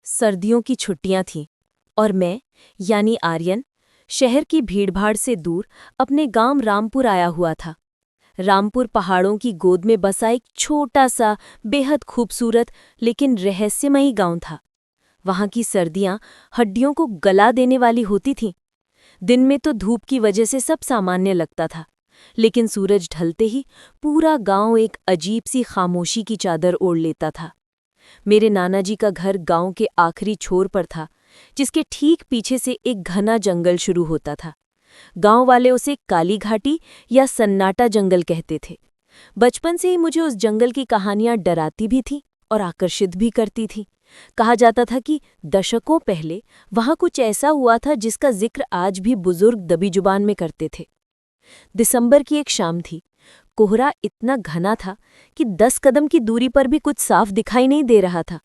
सर्दियों की छुट्टियां थीं और मैं यानी आर्यन शहर की भीड़भाड़ से दूर अपने गांव रामपुर आया हुआ था। रामपुर पहाड़ों की गोद में बसा एक छोटा सा बेहद खूबसूरत लेकिन रहस्यमयी गांव था। वहां की सर्दियां हड्डियों को गला देने वाली होती थीं। दिन में तो धूप की वजह से सब सामान्य लगता था, लेकिन सूरज ढलते ही पूरा गांव एक अजीब सी खामोशी की चादर ओढ़ लेता था। मेरे नानाजी का घर गांव के आखिरी छोर पर था, जिसके ठीक पीछे से एक घना जंगल शुरू होता था। गांव वाले उसे काली घाटी या सन्नाटा जंगल कहते थे। बचपन से ही मुझे उस जंगल की कहानियां डराती भी थीं और आकर्षित भी करती थीं। कहा जाता था कि दशकों पहले वहां कुछ ऐसा हुआ था जिसका जिक्र आज भी बुजुर्ग दबी जुबान में करते थे। दिसंबर की एक शाम थी। कोहरा इतना घना था कि 10 कदम की दूरी पर भी कुछ साफ दिखाई नहीं दे रहा था।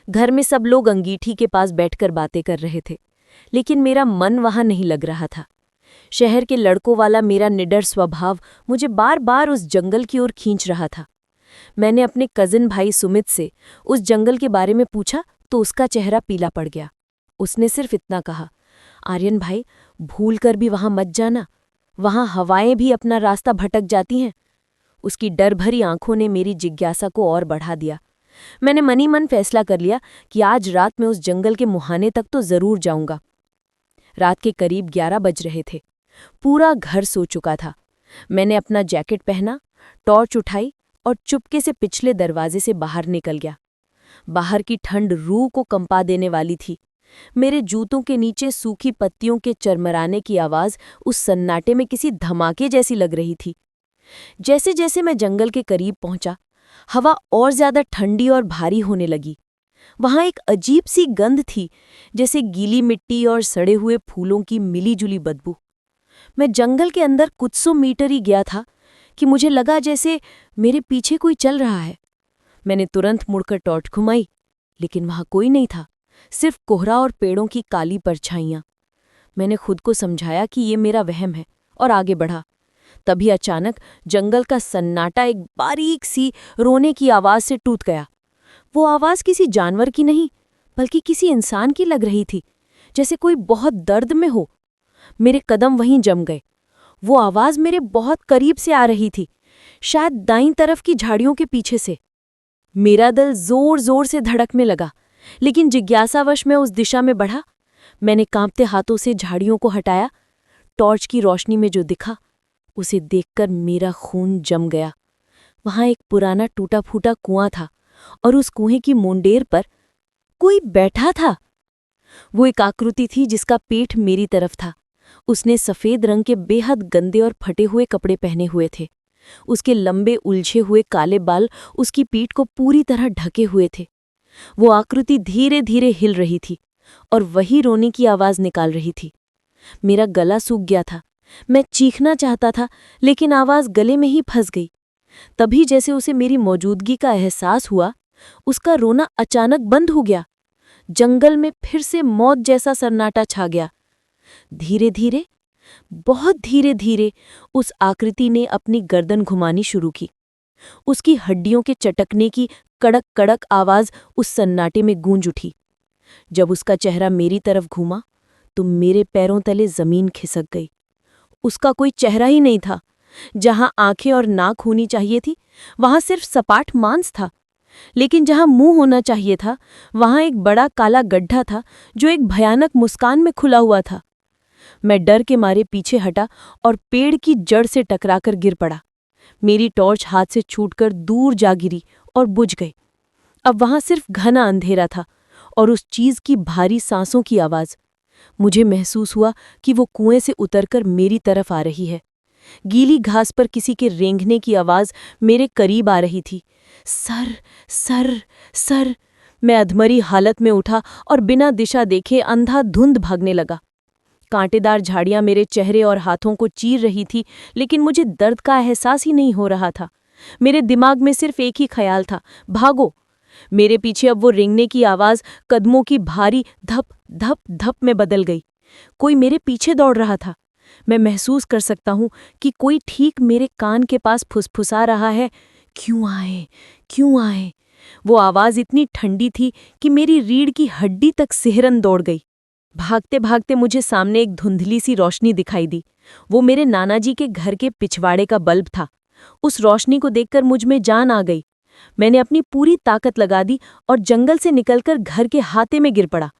घर में सब लोग अंगीठी के पास बैठकर बातें कर रहे थे, लेकिन मेरा मन वहां नहीं लग रहा था। शहर के लड़कों वाला मेरा निडर स्वभाव मुझे बार बार उस जंगल की ओर खींच रहा था। मैंने अपने कजिन भाई सुमित से उस जंगल के बारे में पूछा तो उसका चेहरा पीला पड़ गया। उसने सिर्फ इतना कहा, आर्यन भाई, भूलकर भी वहां मत जाना, वहां हवाएं भी अपना रास्ता भटक जाती हैं। उसकी डर भरी आंखों ने मेरी जिज्ञासा को और बढ़ा दिया। मैंने मनी मन फैसला कर लिया कि आज रात में उस जंगल के मुहाने तक तो जरूर जाऊंगा। रात के करीब 11 बज रहे थे। पूरा घर सो चुका था। मैंने अपना जैकेट पहना, टॉर्च उठाई और चुपके से पिछले दरवाजे से बाहर निकल गया। बाहर की ठंड रूह को कंपा देने वाली थी। मेरे जूतों के नीचे सूखी पत्तियों के चरमराने की आवाज उस सन्नाटे में किसी धमाके जैसी लग रही थी। जैसे जैसे मैं जंगल के करीब पहुंचा, हवा और ज्यादा ठंडी और भारी होने लगी। वहां एक अजीब सी गंध थी, जैसे गीली मिट्टी और सड़े हुए फूलों की मिलीजुली बदबू। मैं जंगल के अंदर कुछ सौ मीटर ही गया था कि मुझे लगा जैसे मेरे पीछे कोई चल रहा है। मैंने तुरंत मुड़कर टॉर्च घुमाई, लेकिन वहां कोई नहीं था, सिर्फ कोहरा और पेड़ों की काली परछाइयां। मैंने खुद को समझाया कि ये मेरा वहम है और आगे बढ़ा। तभी अचानक जंगल का सन्नाटा एक बारीक सी रोने की आवाज से टूट गया। वो आवाज किसी जानवर की नहीं, बल्कि किसी इंसान की लग रही थी, जैसे कोई बहुत दर्द में हो। मेरे कदम वहीं जम गए। वो आवाज मेरे बहुत करीब से आ रही थी, शायद दाईं तरफ की झाड़ियों के पीछे से। मेरा दिल जोर जोर से धड़कने लगा, लेकिन जिज्ञासावश मैं उस दिशा में बढ़ा। मैंने कांपते हाथों से झाड़ियों को हटाया। टॉर्च की रोशनी में जो दिखा, उसे देखकर मेरा खून जम गया। वहां एक पुराना टूटा फूटा कुआं था और उस कुएं की मुंडेर पर कोई बैठा था। वो एक आकृति थी जिसका पेट मेरी तरफ था। उसने सफेद रंग के बेहद गंदे और फटे हुए कपड़े पहने हुए थे। उसके लंबे उलझे हुए काले बाल उसकी पीठ को पूरी तरह ढके हुए थे। वो आकृति धीरे धीरे हिल रही थी और वही रोने की आवाज निकाल रही थी। मेरा गला सूख गया था। मैं चीखना चाहता था, लेकिन आवाज गले में ही फंस गई। तभी जैसे उसे मेरी मौजूदगी का एहसास हुआ, उसका रोना अचानक बंद हो गया। जंगल में फिर से मौत जैसा सन्नाटा छा गया। धीरे धीरे, बहुत धीरे धीरे उस आकृति ने अपनी गर्दन घुमानी शुरू की। उसकी हड्डियों के चटकने की कड़क कड़क आवाज उस सन्नाटे में गूंज उठी। जब उसका चेहरा मेरी तरफ घूमा तो मेरे पैरों तले जमीन खिसक गई। उसका कोई चेहरा ही नहीं था। जहां आंखें और नाक होनी चाहिए थी, वहां सिर्फ सपाट मांस था। लेकिन जहां मुंह होना चाहिए था, वहां एक बड़ा काला गड्ढा था जो एक भयानक मुस्कान में खुला हुआ था। मैं डर के मारे पीछे हटा और पेड़ की जड़ से टकराकर गिर पड़ा। मेरी टॉर्च हाथ से छूटकर दूर जा गिरी और बुझ गई। अब वहां सिर्फ घना अंधेरा था और उस चीज की भारी सांसों की आवाज। मुझे महसूस हुआ कि वो कुएं से उतरकर मेरी तरफ आ रही है। गीली घास पर किसी के रेंगने की आवाज मेरे करीब आ रही थी। Sir, sir, sir. मैं अधमरी हालत में उठा और बिना दिशा देखे अंधाधुंध भागने लगा। कांटेदार झाड़ियां मेरे चेहरे और हाथों को चीर रही थी, लेकिन मुझे दर्द का एहसास ही नहीं हो रहा था। मेरे दिमाग में सिर्फ एक ही ख्याल था, भागो। मेरे पीछे अब वो रेंगने की आवाज कदमों की भारी धप धप धप में बदल गई। कोई मेरे पीछे दौड़ रहा था। मैं महसूस कर सकता हूं कि कोई ठीक मेरे कान के पास फुसफुसा रहा है, क्यों आए, क्यों आए। वो आवाज़ इतनी ठंडी थी कि मेरी रीढ़ की हड्डी तक सिहरन दौड़ गई। भागते भागते मुझे सामने एक धुंधली सी रोशनी दिखाई दी। वो मेरे नानाजी के घर के पिछवाड़े का बल्ब था। उस रोशनी को देखकर मुझ में जान आ गई। मैंने अपनी पूरी ताकत लगा दी और जंगल से निकलकर घर के हाथे में गिर पड़ा।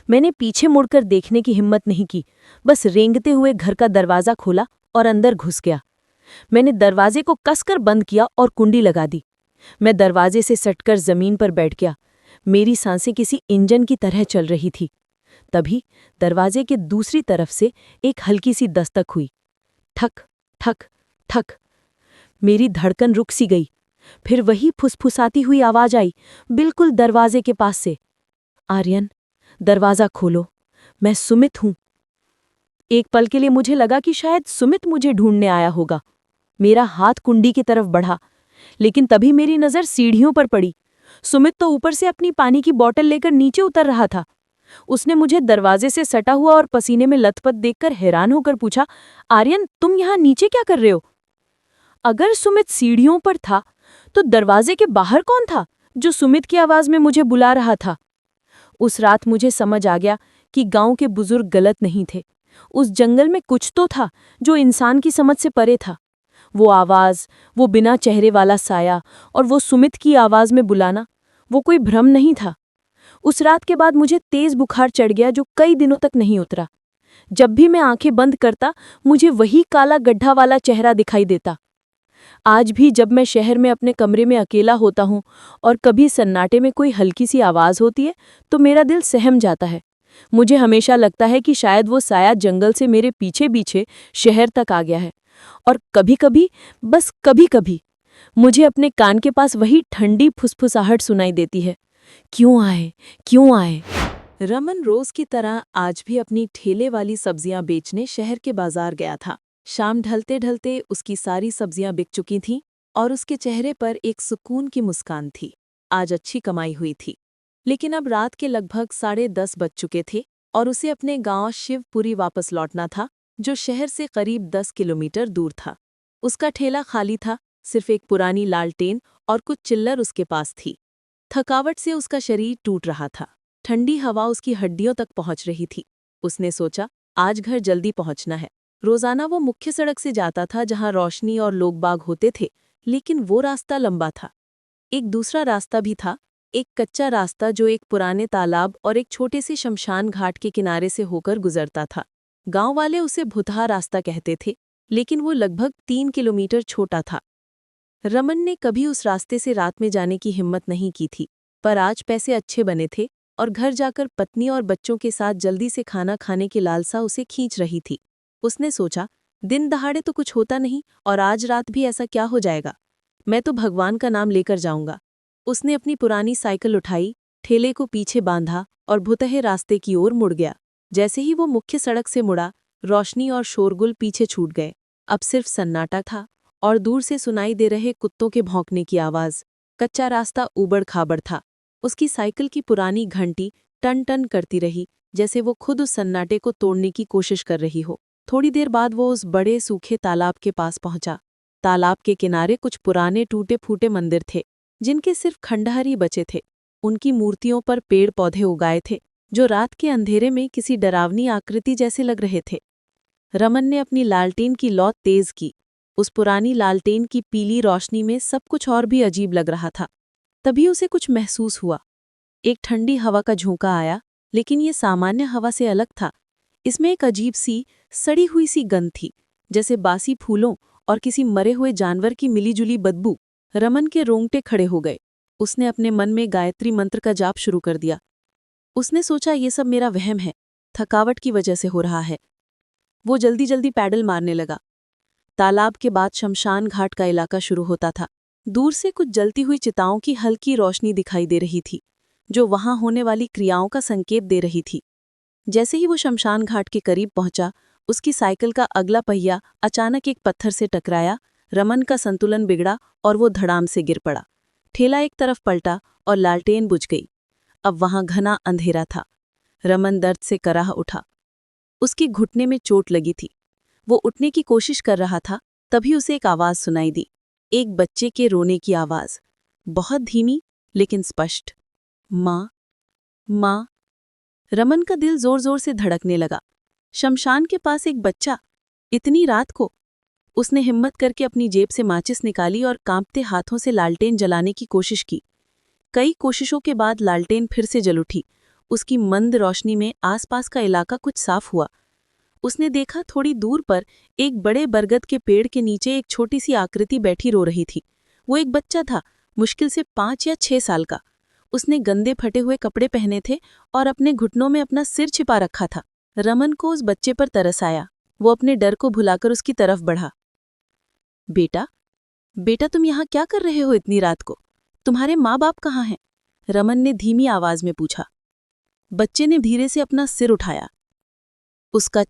मैंने पीछे मुड़कर देखने की हिम्मत नहीं की, बस रेंगते हुए घर का दरवाज़ा खोला और अंदर घुस गया। मैंने दरवाजे को कसकर बंद किया और कुंडी लगा दी। मैं दरवाजे से सटकर जमीन पर बैठ गया। मेरी सांसें किसी इंजन की तरह चल रही थी। तभी दरवाजे के दूसरी तरफ से एक हल्की सी दस्तक हुई। ठक ठक ठक। मेरी धड़कन रुक सी गई। फिर वही फुसफुसाती हुई आवाज आई, बिल्कुल दरवाजे के पास से। आर्यन, दरवाजा खोलो, मैं सुमित हूं। एक पल के लिए मुझे लगा कि शायद सुमित मुझे ढूंढने आया होगा। मेरा हाथ कुंडी की तरफ बढ़ा, लेकिन तभी मेरी नजर सीढ़ियों पर पड़ी। सुमित तो ऊपर से अपनी पानी की बोतल लेकर नीचे उतर रहा था। उसने मुझे दरवाजे से सटा हुआ और पसीने में लथपथ देखकर हैरान होकर पूछा, आर्यन, तुम यहाँ नीचे क्या कर रहे हो? अगर सुमित सीढ़ियों पर था, तो दरवाजे के बाहर कौन था जो सुमित की आवाज में मुझे बुला रहा था? उस रात मुझे समझ आ गया कि गांव के बुजुर्ग गलत नहीं थे। उस जंगल में कुछ तो था जो इंसान की समझ से परे था। वो आवाज, वो बिना चेहरे वाला साया और वो सुमित की आवाज में बुलाना, वो कोई भ्रम नहीं था। उस रात के बाद मुझे तेज बुखार चढ़ गया जो कई दिनों तक नहीं उतरा। जब भी मैं आंखें बंद करता, मुझे वही काला गड्ढा वाला चेहरा दिखाई देता। आज भी जब मैं शहर में अपने कमरे में अकेला होता हूँ और कभी सन्नाटे में कोई हल्की सी आवाज होती है, तो मेरा दिल सहम जाता है। मुझे हमेशा लगता है कि शायद वो साया जंगल से मेरे पीछे पीछे शहर तक आ गया है। और कभी-कभी, बस कभी-कभी, मुझे अपने कान के पास वही ठंडी फुसफुसाहट सुनाई देती है, क्यों आए, क्यों आए? रमन रोज की तरह आज भी अपनी ठेले वाली सब्जियां बेचने शहर के बाजार गया था। शाम ढलते ढलते उसकी सारी सब्जियां बिक चुकी थीं और उसके चेहरे पर एक सुकून की मुस्कान थी। आज अच्छी कमाई हुई थी। लेकिन अब रात के लगभग 10:30 बज चुके थे और उसे अपने गांव शिवपुरी वापस लौटना था, जो शहर से करीब 10 किलोमीटर दूर था। उसका ठेला खाली था, सिर्फ एक पुरानी लालटेन और कुछ चिल्लर उसके पास थी। थकावट से उसका शरीर टूट रहा था। ठंडी हवा उसकी हड्डियों तक पहुंच रही थी। उसने सोचा, आज घर जल्दी पहुंचना है। रोजाना वो मुख्य सड़क से जाता था जहां रोशनी और लोग बाग होते थे, लेकिन वो रास्ता लंबा था। एक दूसरा रास्ता भी था, एक कच्चा रास्ता जो एक पुराने तालाब और एक छोटे से शमशान घाट के किनारे से होकर गुजरता था। गांव वाले उसे भुतहा रास्ता कहते थे, लेकिन वो लगभग 3 किलोमीटर छोटा था। रमन ने कभी उस रास्ते से रात में जाने की हिम्मत नहीं की थी, पर आज पैसे अच्छे बने थे और घर जाकर पत्नी और बच्चों के साथ जल्दी से खाना खाने की लालसा उसे खींच रही थी। उसने सोचा, दिन दहाड़े तो कुछ होता नहीं और आज रात भी ऐसा क्या हो जाएगा, मैं तो भगवान का नाम लेकर जाऊंगा। उसने अपनी पुरानी साइकिल उठाई, ठेले को पीछे बांधा और भुतहे रास्ते की ओर मुड़ गया। जैसे ही वो मुख्य सड़क से मुड़ा, रोशनी और शोरगुल पीछे छूट गए। अब सिर्फ सन्नाटा था और दूर से सुनाई दे रहे कुत्तों के भौंकने की आवाज। कच्चा रास्ता ऊबड़-खाबड़ था। उसकी साइकिल की पुरानी घंटी टन टन करती रही, जैसे वो खुद उस सन्नाटे को तोड़ने की कोशिश कर रही हो। थोड़ी देर बाद वो उस बड़े सूखे तालाब के पास पहुंचा। तालाब के किनारे कुछ पुराने टूटे-फूटे मंदिर थे, जिनके सिर्फ खंडहर ही बचे थे। उनकी मूर्तियों पर पेड़-पौधे उगाए थे, जो रात के अंधेरे में किसी डरावनी आकृति जैसे लग रहे थे। रमन ने अपनी लालटेन की लौ तेज की। उस पुरानी लालटेन की पीली रोशनी में सब कुछ और भी अजीब लग रहा था। तभी उसे कुछ महसूस हुआ। एक ठंडी हवा का झोंका आया, लेकिन ये सामान्य हवा से अलग था। इसमें एक अजीब सी, सड़ी हुई सी गंध थी, जैसे बासी फूलों और किसी मरे हुए जानवर की मिलीजुली बदबू। रमन के रोंगटे खड़े हो गए। उसने अपने मन में गायत्री मंत्र का जाप शुरू कर दिया। उसने सोचा, ये सब मेरा वहम है, थकावट की वजह से हो रहा है। वो जल्दी जल्दी पैडल मारने लगा। तालाब के बाद शमशान घाट का इलाका शुरू होता था। दूर से कुछ जलती हुई चिताओं की हल्की रोशनी दिखाई दे रही थी, जो वहां होने वाली क्रियाओं का संकेत दे रही थी। जैसे ही वो शमशान घाट के करीब पहुंचा, उसकी साइकिल का अगला पहिया अचानक एक पत्थर से टकराया। रमन का संतुलन बिगड़ा और वो धड़ाम से गिर पड़ा। ठेला एक तरफ पलटा और लालटेन बुझ गई। अब वहां घना अंधेरा था। रमन दर्द से कराह उठा। उसकी घुटने में चोट लगी थी। वो उठने की कोशिश कर रहा था, तभी उसे एक आवाज सुनाई दी। एक बच्चे के रोने की आवाज, बहुत धीमी लेकिन स्पष्ट, माँ, माँ। रमन का दिल जोर जोर से धड़कने लगा। शमशान के पास एक बच्चा, इतनी रात को। उसने हिम्मत करके अपनी जेब से माचिस निकाली और कांपते हाथों से लालटेन जलाने की कोशिश की। कई कोशिशों के बाद लालटेन फिर से जल उठी। उसकी मंद रोशनी में आसपास का इलाका कुछ साफ हुआ। उसने देखा थोड़ी दूर पर एक बड़े बरगद के पेड़ के नीचे एक छोटी सी आकृति बैठी रो रही थी। वो एक बच्चा था, मुश्किल से 5 या 6 साल का। उसने गंदे फटे हुए कपड़े पहने थे और अपने घुटनों में अपना सिर छिपा रखा था। रमन को उस बच्चे पर तरस आया। वो अपने डर को भुलाकर उसकी तरफ बढ़ा। बेटा, बेटा, तुम यहाँ क्या कर रहे हो इतनी रात को? तुम्हारे माँ बाप कहाँ हैं? रमन ने धीमी आवाज में पूछा। बच्चे ने धीरे से अपना सिर उठाया। उसका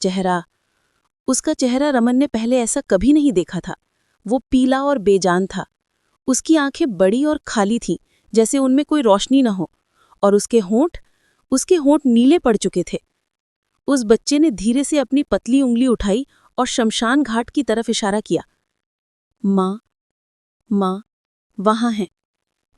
चेहरा रमन ने पहले ऐसा कभी नहीं देखा था। वो पीला और बेजान था। उसकी आंखें बड़ी और खाली थीं, जैसे उनमें कोई रोशनी न हो, और उसके होंठ नीले पड़ चुके थे। उस बच्चे ने धीरे से अपनी पतली उंगली उठाई और शमशान घाट की तरफ इशारा किया। माँ, माँ, वहां है।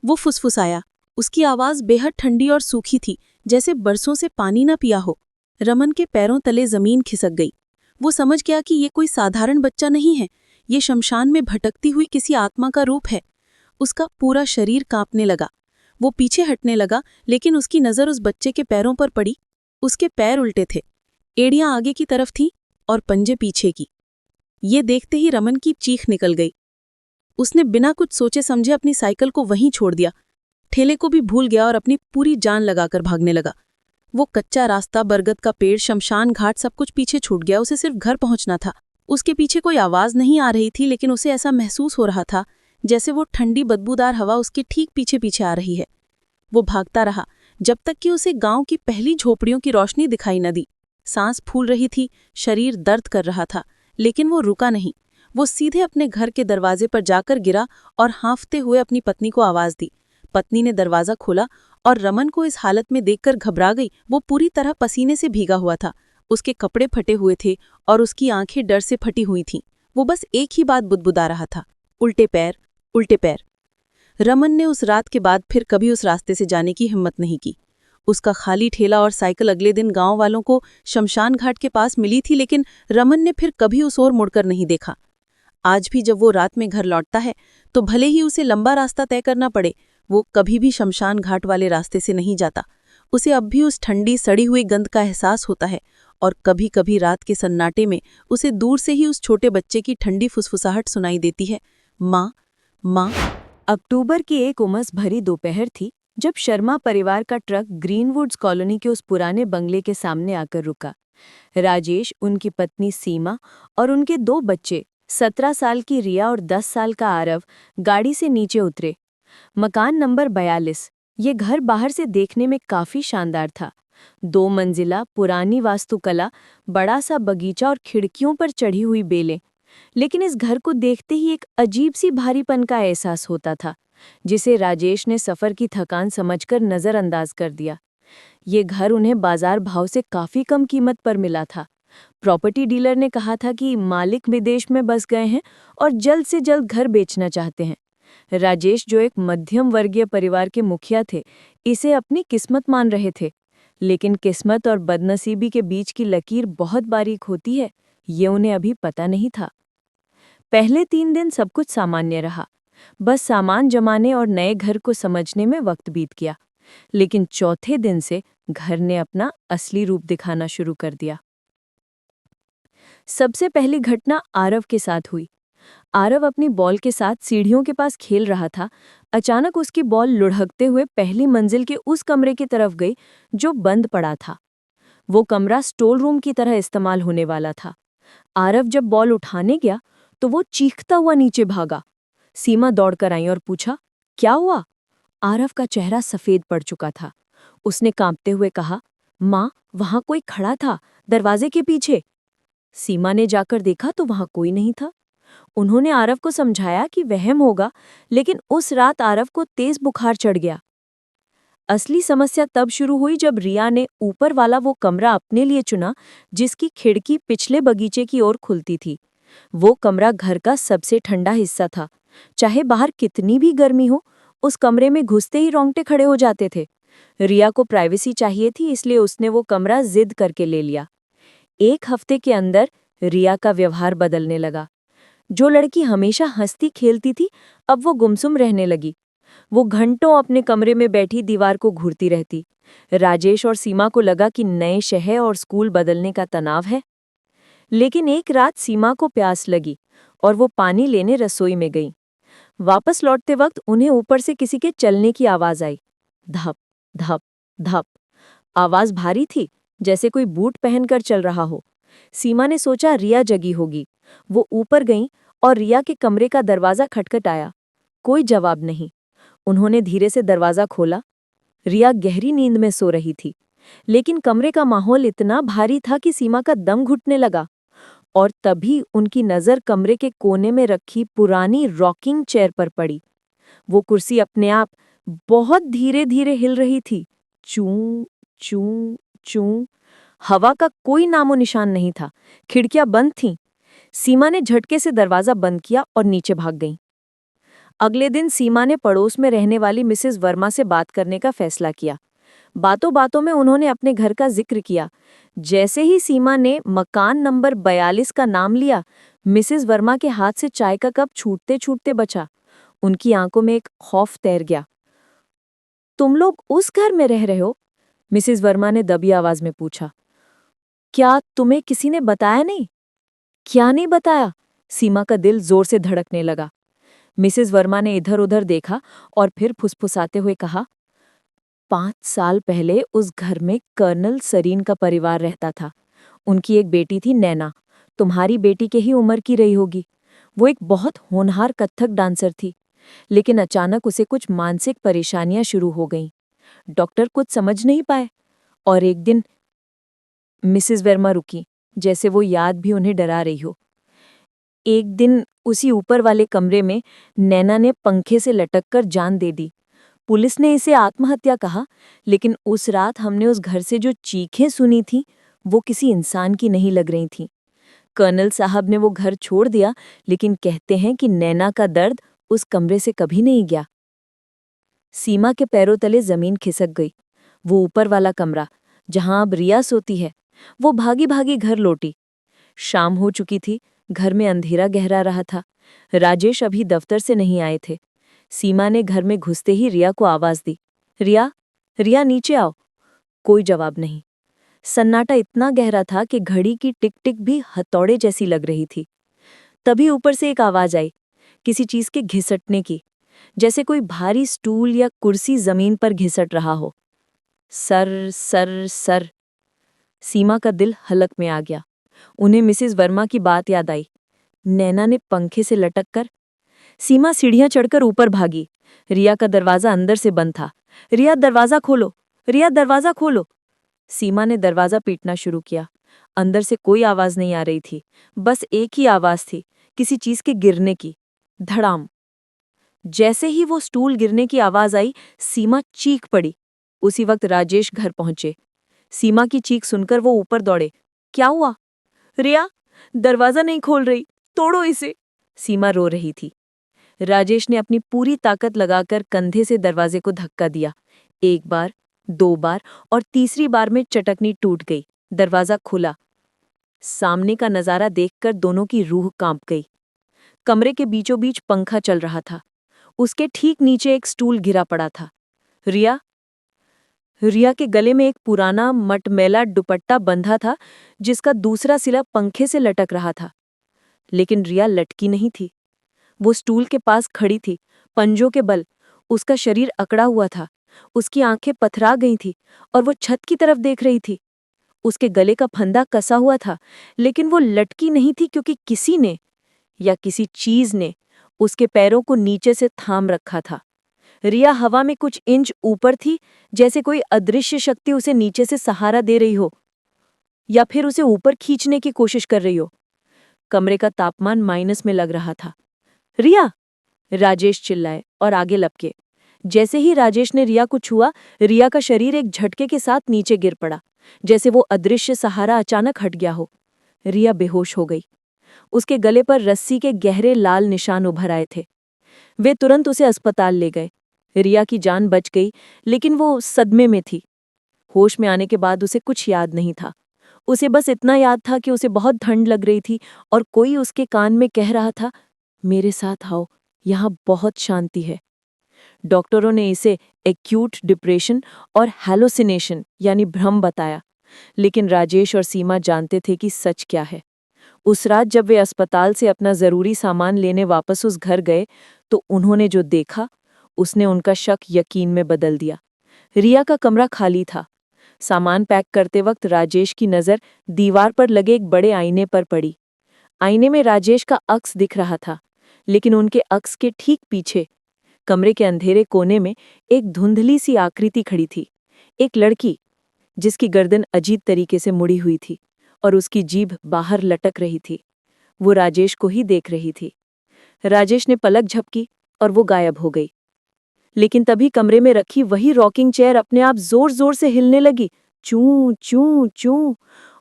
वो फुसफुसाया। उसकी आवाज बेहद ठंडी और सूखी थी, जैसे बरसों से पानी न पिया हो। रमन के पैरों तले जमीन खिसक गई। वो समझ गया कि ये कोई साधारण बच्चा नहीं है, ये शमशान में भटकती हुई किसी आत्मा का रूप है। उसका पूरा शरीर कांपने लगा। वो पीछे हटने लगा, लेकिन उसकी नज़र उस बच्चे के पैरों पर पड़ी। उसके पैर उल्टे थे, एड़ियां आगे की तरफ थीं और पंजे पीछे की। ये देखते ही रमन की चीख निकल गई। उसने बिना कुछ सोचे समझे अपनी साइकिल को वहीं छोड़ दिया, ठेले को भी भूल गया और अपनी पूरी जान लगाकर भागने लगा। वो कच्चा रास्ता, बरगद का पेड़, शमशान घाट, सब कुछ पीछे छूट गया। उसे सिर्फ घर पहुंचना था। उसके पीछे कोई आवाज नहीं आ रही थी, लेकिन उसे ऐसा महसूस हो रहा था जैसे वो ठंडी बदबूदार हवा उसके ठीक पीछे पीछे आ रही है। वो भागता रहा जब तक कि उसे गांव की पहली झोपड़ियों की रोशनी दिखाई न दी। सांस फूल रही थी, शरीर दर्द कर रहा था, लेकिन वो रुका नहीं। वो सीधे अपने घर के दरवाजे पर जाकर गिरा और हाँफते हुए अपनी पत्नी को आवाज दी। पत्नी ने दरवाजा खोला और रमन को इस हालत में देखकर घबरा गई। वो पूरी तरह पसीने से भीगा हुआ था। उसके कपड़े फटे हुए थे और उसकी आंखें डर से फटी हुई थीं। वो बस एक ही बात बुदबुदा रहा था, उल्टे पैर, उल्टे पैर। रमन ने उस रात के बाद फिर कभी उस रास्ते से जाने की हिम्मत नहीं की। उसका खाली ठेला और साइकिल अगले दिन गांव वालों को शमशान घाट के पास मिली थी, लेकिन रमन ने फिर कभी उस ओर मुड़कर नहीं देखा। आज भी जब वो रात में घर लौटता है, तो भले ही उसे लंबा रास्ता तय करना पड़े, वो कभी भी शमशान घाट वाले रास्ते से नहीं जाता। उसे अब भी उस ठंडी सड़ी हुई गंध का एहसास होता है, और कभी कभी रात के सन्नाटे में उसे दूर से ही उस छोटे बच्चे की ठंडी फुसफुसाहट सुनाई देती है, माँ, माँ। अक्टूबर की एक उमस भरी दोपहर थी जब शर्मा परिवार का ट्रक ग्रीनवुड्स कॉलोनी के उस पुराने बंगले के सामने आकर रुका। राजेश, उनकी पत्नी सीमा और उनके 2 बच्चे, 17 साल की रिया और 10 साल का आरव, गाड़ी से नीचे उतरे। मकान नंबर 42। ये घर बाहर से देखने में काफी शानदार था। 2 मंजिला, पुरानी वास्तुकला, बड़ा सा बगीचा और खिड़कियों पर चढ़ी हुई बेलें। लेकिन इस घर को देखते ही एक अजीब सी भारीपन का एहसास होता था, जिसे राजेश ने सफर की थकान समझकर नजरअंदाज कर दिया। ये घर उन्हें बाजार भाव से काफी कम कीमत पर मिला था। प्रॉपर्टी डीलर ने कहा था कि मालिक विदेश में बस गए हैं और जल्द से जल्द घर बेचना चाहते हैं। राजेश, जो एक मध्यम वर्गीय परिवार के मुखिया थे, इसे अपनी किस्मत मान रहे थे। लेकिन किस्मत और बदनसीबी के बीच की लकीर बहुत बारीक होती है, ये उन्हें अभी पता नहीं था। पहले 3 दिन सब कुछ सामान्य रहा। बस सामान जमाने और नए घर को समझने में वक्त बीत गया। लेकिन चौथे दिन से घर ने अपना असली रूप दिखाना शुरू कर दिया। सबसे पहली घटना आरव के साथ हुई। आरव अपनी बॉल के साथ सीढ़ियों के पास खेल रहा था। अचानक उसकी बॉल लुढ़कते हुए पहली मंजिल के उस कमरे की तरफ गई जो बंद पड़ा था। वो कमरा स्टोर रूम की तरह इस्तेमाल होने वाला था। आरव जब बॉल उठाने गया तो वो चीखता हुआ नीचे भागा। सीमा दौड़कर आई और पूछा, क्या हुआ? आरव का चेहरा सफेद पड़ चुका था। उसने कांपते हुए कहा, माँ, वहां कोई खड़ा था, दरवाजे के पीछे। सीमा ने जाकर देखा तो वहां कोई नहीं था। उन्होंने आरव को समझाया कि वहम होगा, लेकिन उस रात आरव को तेज बुखार चढ़ गया। असली समस्या तब शुरू हुई जब रिया ने ऊपर वाला वो कमरा अपने लिए चुना जिसकी खिड़की पिछले बगीचे की ओर खुलती थी। वो कमरा घर का सबसे ठंडा हिस्सा था। चाहे बाहर कितनी भी गर्मी हो, उस कमरे में घुसते ही रोंगटे खड़े हो जाते थे। रिया को प्राइवेसी चाहिए थी, इसलिए उसने वो कमरा जिद करके ले लिया। 1 हफ्ते के अंदर रिया का व्यवहार बदलने लगा। जो लड़की हमेशा हंसती खेलती थी, अब वो गुमसुम रहने लगी। वो घंटों अपने कमरे में बैठी दीवार को घूरती रहती। राजेश और सीमा को लगा कि नए शहर और स्कूल बदलने का तनाव है। लेकिन एक रात सीमा को प्यास लगी और वो पानी लेने रसोई में गई। वापस लौटते वक्त उन्हें ऊपर से किसी के चलने की आवाज आई। धप धप धप। आवाज भारी थी, जैसे कोई बूट पहनकर चल रहा हो। सीमा ने सोचा रिया जगी होगी। वो ऊपर गईं और रिया के कमरे का दरवाजा खटखटाया। कोई जवाब नहीं। उन्होंने धीरे से दरवाजा खोला। रिया गहरी नींद में सो रही थी, लेकिन कमरे का माहौल इतना भारी था कि सीमा का दम घुटने लगा। और तभी उनकी नज़र कमरे के कोने में रखी पुरानी रॉकिंग चेयर पर पड़ी। वो कुर्सी अपने आप बहुत धीरे धीरे हिल रही थी। चूं चूं चूं। हवा का कोई नामो निशान नहीं था। खिड़कियां बंद थीं। सीमा ने झटके से दरवाजा बंद किया और नीचे भाग गईं। अगले दिन सीमा ने पड़ोस में रहने वाली मिसेस वर्मा से बात करने का फैसला किया। बातों बातों में उन्होंने अपने घर का जिक्र किया। जैसे ही सीमा ने मकान नंबर 42 का नाम लिया, मिसेस वर्मा के हाथ से चाय का कप छूटते छूटते बचा। उनकी आंखों में एक खौफ तैर गया। तुम लोग उस घर में रह रहे हो? मिसेस वर्मा ने दबी आवाज में पूछा। क्या तुम्हें किसी ने बताया नहीं? क्या नहीं बताया? सीमा का दिल जोर से धड़कने लगा। मिसेस वर्मा ने इधर उधर देखा और फिर फुसफुसाते हुए कहा, 5 साल पहले उस घर में कर्नल सरीन का परिवार रहता था। उनकी एक बेटी थी नैना, तुम्हारी बेटी के ही उम्र की रही होगी। वो एक बहुत होनहार कथक डांसर थी, लेकिन अचानक उसे कुछ मानसिक परेशानियां शुरू हो गईं। डॉक्टर कुछ समझ नहीं पाए और एक दिन। मिसेस वर्मा रुकी, जैसे वो याद भी उन्हें डरा रही हो। एक दिन उसी ऊपर वाले कमरे में नैना ने पंखे से लटककर जान दे दी। पुलिस ने इसे आत्महत्या कहा, लेकिन उस रात हमने उस घर से जो चीखें सुनी थीं, वो किसी इंसान की नहीं लग रही थीं। कर्नल साहब ने वो घर छोड़ दिया, लेकिन कहते हैं कि नैना का दर्द उस कमरे से कभी नहीं गया। सीमा के पैरों तले जमीन खिसक गई। वो ऊपर वाला कमरा, जहां अब रिया सोती है, वो भागी भागी घर लौटी। शाम हो चुकी थी। घर में अंधेरा गहरा रहा था। राजेश अभी दफ्तर से नहीं आए थे। सीमा ने घर में घुसते ही रिया को आवाज दी। रिया, रिया नीचे आओ। कोई जवाब नहीं। सन्नाटा इतना गहरा था कि घड़ी की टिक टिक भी हथौड़े जैसी लग रही थी। तभी ऊपर से एक आवाज आई, किसी चीज के घिसटने की, जैसे कोई भारी स्टूल या कुर्सी जमीन पर घिसट रहा हो। Sir sir sir. सीमा का दिल हलक में आ गया। उन्हें मिसेस वर्मा की बात याद आई। नैना ने पंखे से लटककर। सीमा सीढ़ियां चढ़कर ऊपर भागी। रिया का दरवाजा अंदर से बंद था। रिया, दरवाजा खोलो, रिया, दरवाजा खोलो। सीमा ने दरवाजा पीटना शुरू किया। अंदर से कोई आवाज नहीं आ रही थी, बस एक ही आवाज थी, किसी चीज के गिरने की। धड़ाम। जैसे ही वो स्टूल गिरने की आवाज आई, सीमा चीख पड़ी। उसी वक्त राजेश घर पहुंचे। सीमा की चीख सुनकर वो ऊपर दौड़े। क्या हुआ? रिया, दरवाजा नहीं खोल रही, तोड़ो इसे। सीमा रो रही थी। राजेश ने अपनी पूरी ताकत लगाकर कंधे से दरवाजे को धक्का दिया। 1 बार, 2 बार और तीसरी बार में चटकनी टूट गई। दरवाजा खुला। सामने का नजारा देखकर दोनों की रूह कांप गई। कमरे के बीचों बीच पंखा चल रहा था। उसके ठीक नीचे एक स्टूल गिरा पड़ा था। रिया। रिया के गले में एक पुराना मटमैला दुपट्टा बंधा था, जिसका दूसरा सिला पंखे से लटक रहा था। लेकिन रिया लटकी नहीं थी। वो स्टूल के पास खड़ी थी, पंजों के बल। उसका शरीर अकड़ा हुआ था। उसकी आंखें पथरा गई थी और वो छत की तरफ देख रही थी। उसके गले का फंदा कसा हुआ था, लेकिन वो लटकी नहीं थी, क्योंकि किसी ने या किसी चीज ने उसके पैरों को नीचे से थाम रखा था। रिया हवा में कुछ इंच ऊपर थी, जैसे कोई अदृश्य शक्ति उसे नीचे से सहारा दे रही हो या फिर उसे ऊपर खींचने की कोशिश कर रही हो। कमरे का तापमान माइनस में लग रहा था। रिया! राजेश चिल्लाए और आगे लपके। जैसे ही राजेश ने रिया को छुआ, रिया का शरीर एक झटके के साथ नीचे गिर पड़ा, जैसे वो अदृश्य सहारा अचानक हट गया हो। रिया बेहोश हो गई। उसके गले पर रस्सी के गहरे लाल निशान उभर आए थे। वे तुरंत उसे अस्पताल ले गए। रिया की जान बच गई, लेकिन वो सदमे में थी। होश में आने के बाद उसे कुछ याद नहीं था। उसे बस इतना याद था कि उसे बहुत ठंड लग रही थी और कोई उसके कान में कह रहा था, मेरे साथ आओ, यहाँ बहुत शांति है। डॉक्टरों ने इसे एक्यूट डिप्रेशन और हैलोसिनेशन यानी भ्रम बताया, लेकिन राजेश और सीमा जानते थे कि सच क्या है। उस रात जब वे अस्पताल से अपना जरूरी सामान लेने वापस उस घर गए, तो उन्होंने जो देखा उसने उनका शक यकीन में बदल दिया। रिया का कमरा खाली था। सामान पैक करते वक्त राजेश की नज़र दीवार पर लगे एक बड़े आईने पर पड़ी। आईने में राजेश का अक्स दिख रहा था, लेकिन उनके अक्स के ठीक पीछे कमरे के अंधेरे कोने में एक धुंधली सी आकृति खड़ी थी। एक लड़की जिसकी गर्दन अजीब तरीके से मुड़ी हुई थी और उसकी जीभ बाहर लटक रही थी। वो राजेश को ही देख रही थी। राजेश ने पलक झपकी और वो गायब हो गई। लेकिन तभी कमरे में रखी वही रॉकिंग चेयर अपने आप जोर जोर से हिलने लगी, चूं चूं चूं,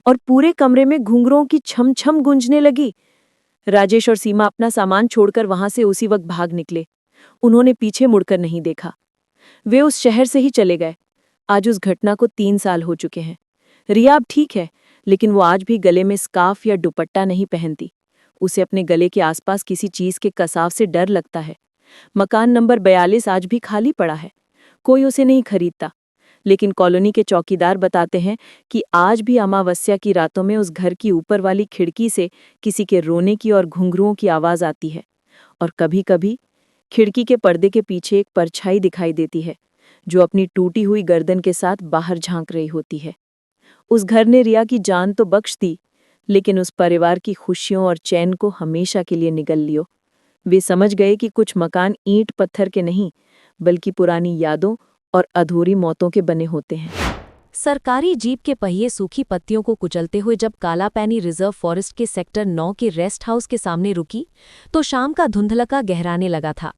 और पूरे कमरे में घुंघरों की छम छम गूंजने लगी। राजेश और सीमा अपना सामान छोड़कर वहां से उसी वक्त भाग निकले। उन्होंने पीछे मुड़कर नहीं देखा। वे उस शहर से ही चले गए। आज उस घटना को 3 साल हो चुके हैं। रिया अब ठीक है, लेकिन वो आज भी गले में स्कार्फ या दुपट्टा नहीं पहनती। उसे अपने गले के आसपास किसी चीज के कसाव से डर लगता है। मकान नंबर 42 आज भी खाली पड़ा है। कोई उसे नहीं खरीदता, लेकिन कॉलोनी के चौकीदार बताते हैं कि आज भी अमावस्या की रातों में उस घर की ऊपर वाली खिड़की से किसी के रोने की और घुंघरुओं की आवाज आती है। और कभी-कभी खिड़की के पर्दे के पीछे एक परछाई दिखाई देती है, जो अपनी टूटी हुई गर्दन के साथ बाहर झांक रही होती है। उस घर ने रिया की जान तो बख्श दी, लेकिन उस परिवार की खुशियों और चैन को हमेशा के लिए निगल लियो। वे समझ गए कि कुछ मकान ईंट पत्थर के नहीं, बल्कि पुरानी यादों और अधूरी मौतों के बने होते हैं। सरकारी जीप के पहिए सूखी पत्तियों को कुचलते हुए जब कालापैनी रिजर्व फॉरेस्ट के सेक्टर 9 के रेस्ट हाउस के सामने रुकी, तो शाम का धुंधलका गहराने लगा था।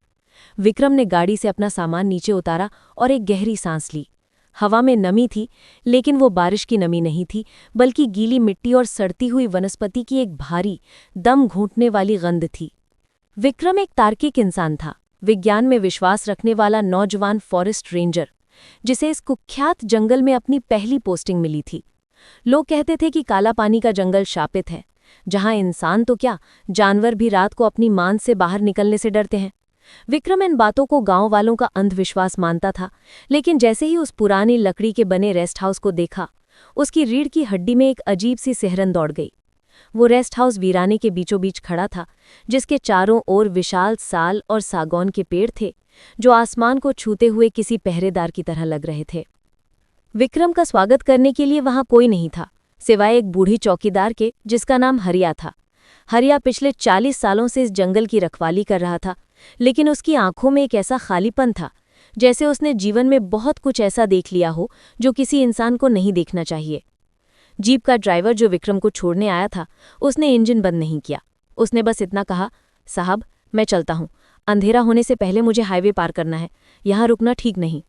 विक्रम ने गाड़ी से अपना सामान नीचे उतारा और एक गहरी सांस ली। हवा में नमी थी, लेकिन वो बारिश की नमी नहीं थी, बल्कि गीली मिट्टी और सड़ती हुई वनस्पति की एक भारी, दम घूंटने वाली गंध थी। विक्रम एक तार्किक इंसान था, विज्ञान में विश्वास रखने वाला नौजवान फॉरेस्ट रेंजर, जिसे इस कुख्यात जंगल में अपनी पहली पोस्टिंग मिली थी। लोग कहते थे कि काला पानी का जंगल शापित है, जहां इंसान तो क्या, जानवर भी रात को अपनी मांस से बाहर निकलने से डरते हैं। विक्रम इन बातों को गांव वालों का अंधविश्वास मानता था, लेकिन जैसे ही उस पुरानी लकड़ी के बने रेस्ट हाउस को देखा, उसकी रीढ़ की हड्डी में एक अजीब सी सिहरन दौड़ गई। वो रेस्ट हाउस वीराने के बीचों बीच खड़ा था, जिसके चारों ओर विशाल साल और सागौन के पेड़ थे, जो आसमान को छूते हुए किसी पहरेदार की तरह लग रहे थे। विक्रम का स्वागत करने के लिए वहां कोई नहीं था, सिवाय एक बूढ़ी चौकीदार के, जिसका नाम हरिया था। हरिया पिछले 40 सालों से इस जंगल की रखवाली कर रहा था, लेकिन उसकी आंखों में एक ऐसा खालीपन था, जैसे उसने जीवन में बहुत कुछ ऐसा देख लिया हो जो किसी इंसान को नहीं देखना चाहिए। जीप का ड्राइवर जो विक्रम को छोड़ने आया था, उसने इंजन बंद नहीं किया। उसने बस इतना कहा, साहब मैं चलता हूँ, अंधेरा होने से पहले मुझे हाईवे पार करना है, यहाँ रुकना ठीक नहीं।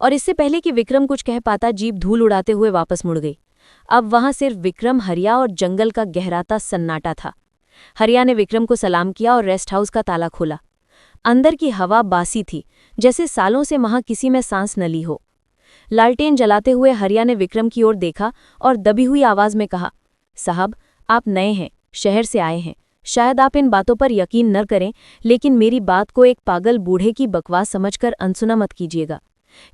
और इससे पहले कि विक्रम कुछ कह पाता, जीप धूल उड़ाते हुए वापस मुड़ गई। अब वहां सिर्फ विक्रम, हरिया और जंगल का गहराता सन्नाटा था। हरिया ने विक्रम को सलाम किया और रेस्ट हाउस का ताला खोला। अंदर की हवा बासी थी, जैसे सालों से वहां किसी में सांस न ली हो। लालटेन जलाते हुए हरिया ने विक्रम की ओर देखा और दबी हुई आवाज में कहा, साहब आप नए हैं, शहर से आए हैं, शायद आप इन बातों पर यकीन न करें, लेकिन मेरी बात को एक पागल बूढ़े की बकवास समझकर अनसुना मत कीजिएगा।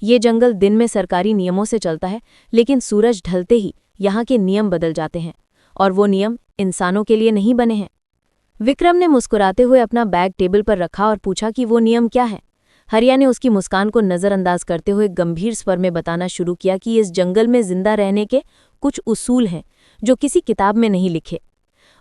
ये जंगल दिन में सरकारी नियमों से चलता है, लेकिन सूरज ढलते ही यहाँ के नियम बदल जाते हैं, और वो नियम इंसानों के लिए नहीं बने हैं। विक्रम ने मुस्कुराते हुए अपना बैग टेबल पर रखा और पूछा कि वो नियम क्या है। हरिया ने उसकी मुस्कान को नज़रअंदाज करते हुए गंभीर स्वर में बताना शुरू किया कि इस जंगल में जिंदा रहने के कुछ उसूल हैं जो किसी किताब में नहीं लिखे।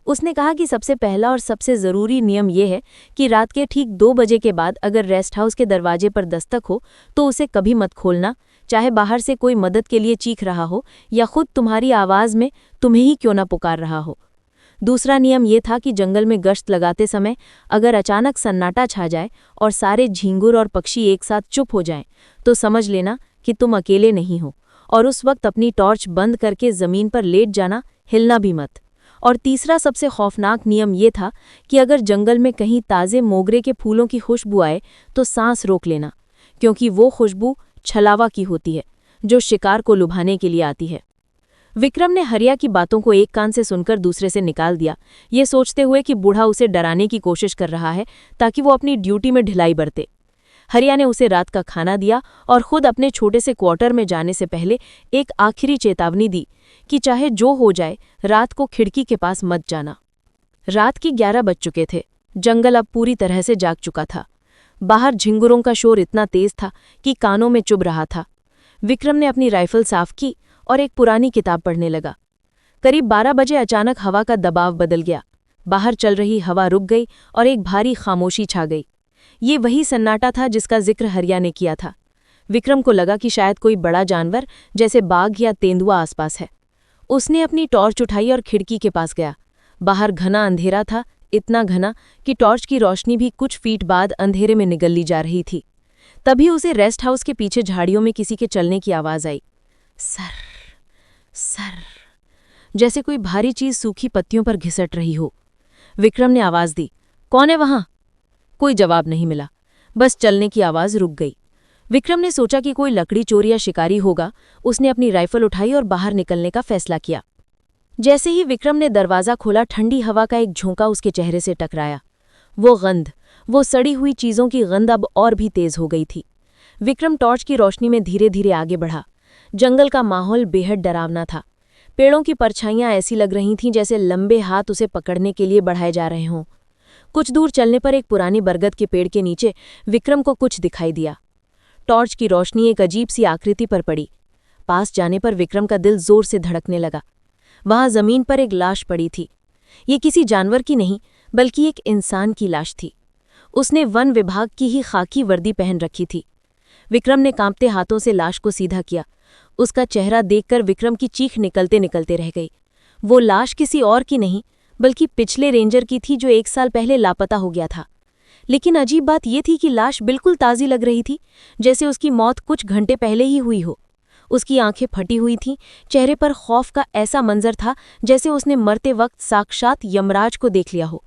उसने कहा कि सबसे पहला और सबसे ज़रूरी नियम यह है कि रात के ठीक 2 बजे के बाद अगर रेस्ट हाउस के दरवाजे पर दस्तक हो तो उसे कभी मत खोलना, चाहे बाहर से कोई मदद के लिए चीख रहा हो या खुद तुम्हारी आवाज़ में तुम्हें ही क्यों ना पुकार रहा हो। दूसरा नियम ये था कि जंगल में गश्त लगाते समय अगर अचानक सन्नाटा छा जाए और सारे झींगुर और पक्षी एक साथ चुप हो जाएं, तो समझ लेना कि तुम अकेले नहीं हो, और उस वक्त अपनी टॉर्च बंद करके ज़मीन पर लेट जाना, हिलना भी मत। और तीसरा सबसे खौफनाक नियम ये था कि अगर जंगल में कहीं ताज़े मोगरे के फूलों की खुशबू आए तो सांस रोक लेना, क्योंकि वो खुशबू छलावा की होती है जो शिकार को लुभाने के लिए आती है। विक्रम ने हरिया की बातों को एक कान से सुनकर दूसरे से निकाल दिया, ये सोचते हुए कि बूढ़ा उसे डराने की कोशिश कर रहा है ताकि वो अपनी ड्यूटी में ढिलाई बरते। हरिया ने उसे रात का खाना दिया और खुद अपने छोटे से क्वार्टर में जाने से पहले एक आखिरी चेतावनी दी कि चाहे जो हो जाए रात को खिड़की के पास मत जाना। रात के 11 बज चुके थे। जंगल अब पूरी तरह से जाग चुका था। बाहर झिंगुरों का शोर इतना तेज था कि कानों में चुभ रहा था। विक्रम ने अपनी राइफल साफ की और एक पुरानी किताब पढ़ने लगा। करीब 12 बजे अचानक हवा का दबाव बदल गया। बाहर चल रही हवा रुक गई और एक भारी खामोशी छा गई। ये वही सन्नाटा था जिसका जिक्र हरिया ने किया था। विक्रम को लगा कि शायद कोई बड़ा जानवर जैसे बाघ या तेंदुआ आसपास है। उसने अपनी टॉर्च उठाई और खिड़की के पास गया। बाहर घना अंधेरा था, इतना घना कि टॉर्च की रोशनी भी कुछ फीट बाद अंधेरे में निगल ली जा रही थी। तभी उसे रेस्ट हाउस के पीछे झाड़ियों में किसी के चलने की आवाज आई। सर सर, जैसे कोई भारी चीज सूखी पत्तियों पर घिसट रही हो। विक्रम ने आवाज दी, कौन है वहां? कोई जवाब नहीं मिला, बस चलने की आवाज रुक गई। विक्रम ने सोचा कि कोई लकड़ी चोर या शिकारी होगा। उसने अपनी राइफल उठाई और बाहर निकलने का फैसला किया। जैसे ही विक्रम ने दरवाज़ा खोला, ठंडी हवा का एक झोंका उसके चेहरे से टकराया। वो गंध, वो सड़ी हुई चीज़ों की गंध अब और भी तेज हो गई थी। विक्रम टॉर्च की रोशनी में धीरे धीरे आगे बढ़ा। जंगल का माहौल बेहद डरावना था। पेड़ों की परछाइयां ऐसी लग रही थीं जैसे लंबे हाथ उसे पकड़ने के लिए बढ़ाए जा रहे हों। कुछ दूर चलने पर एक पुरानी बरगद के पेड़ के नीचे विक्रम को कुछ दिखाई दिया। टॉर्च की रोशनी एक अजीब सी आकृति पर पड़ी। पास जाने पर विक्रम का दिल जोर से धड़कने लगा। वहां जमीन पर एक लाश पड़ी थी। ये किसी जानवर की नहीं, बल्कि एक इंसान की लाश थी। उसने वन विभाग की ही खाकी वर्दी पहन रखी थी। विक्रम ने कांपते हाथों से लाश को सीधा किया। उसका चेहरा देखकर विक्रम की चीख निकलते निकलते रह गई। वो लाश किसी और की नहीं, बल्कि पिछले रेंजर की थी जो 1 साल पहले लापता हो गया था। लेकिन अजीब बात यह थी कि लाश बिल्कुल ताज़ी लग रही थी, जैसे उसकी मौत कुछ घंटे पहले ही हुई हो। उसकी आंखें फटी हुई थीं, चेहरे पर खौफ का ऐसा मंजर था जैसे उसने मरते वक्त साक्षात यमराज को देख लिया हो।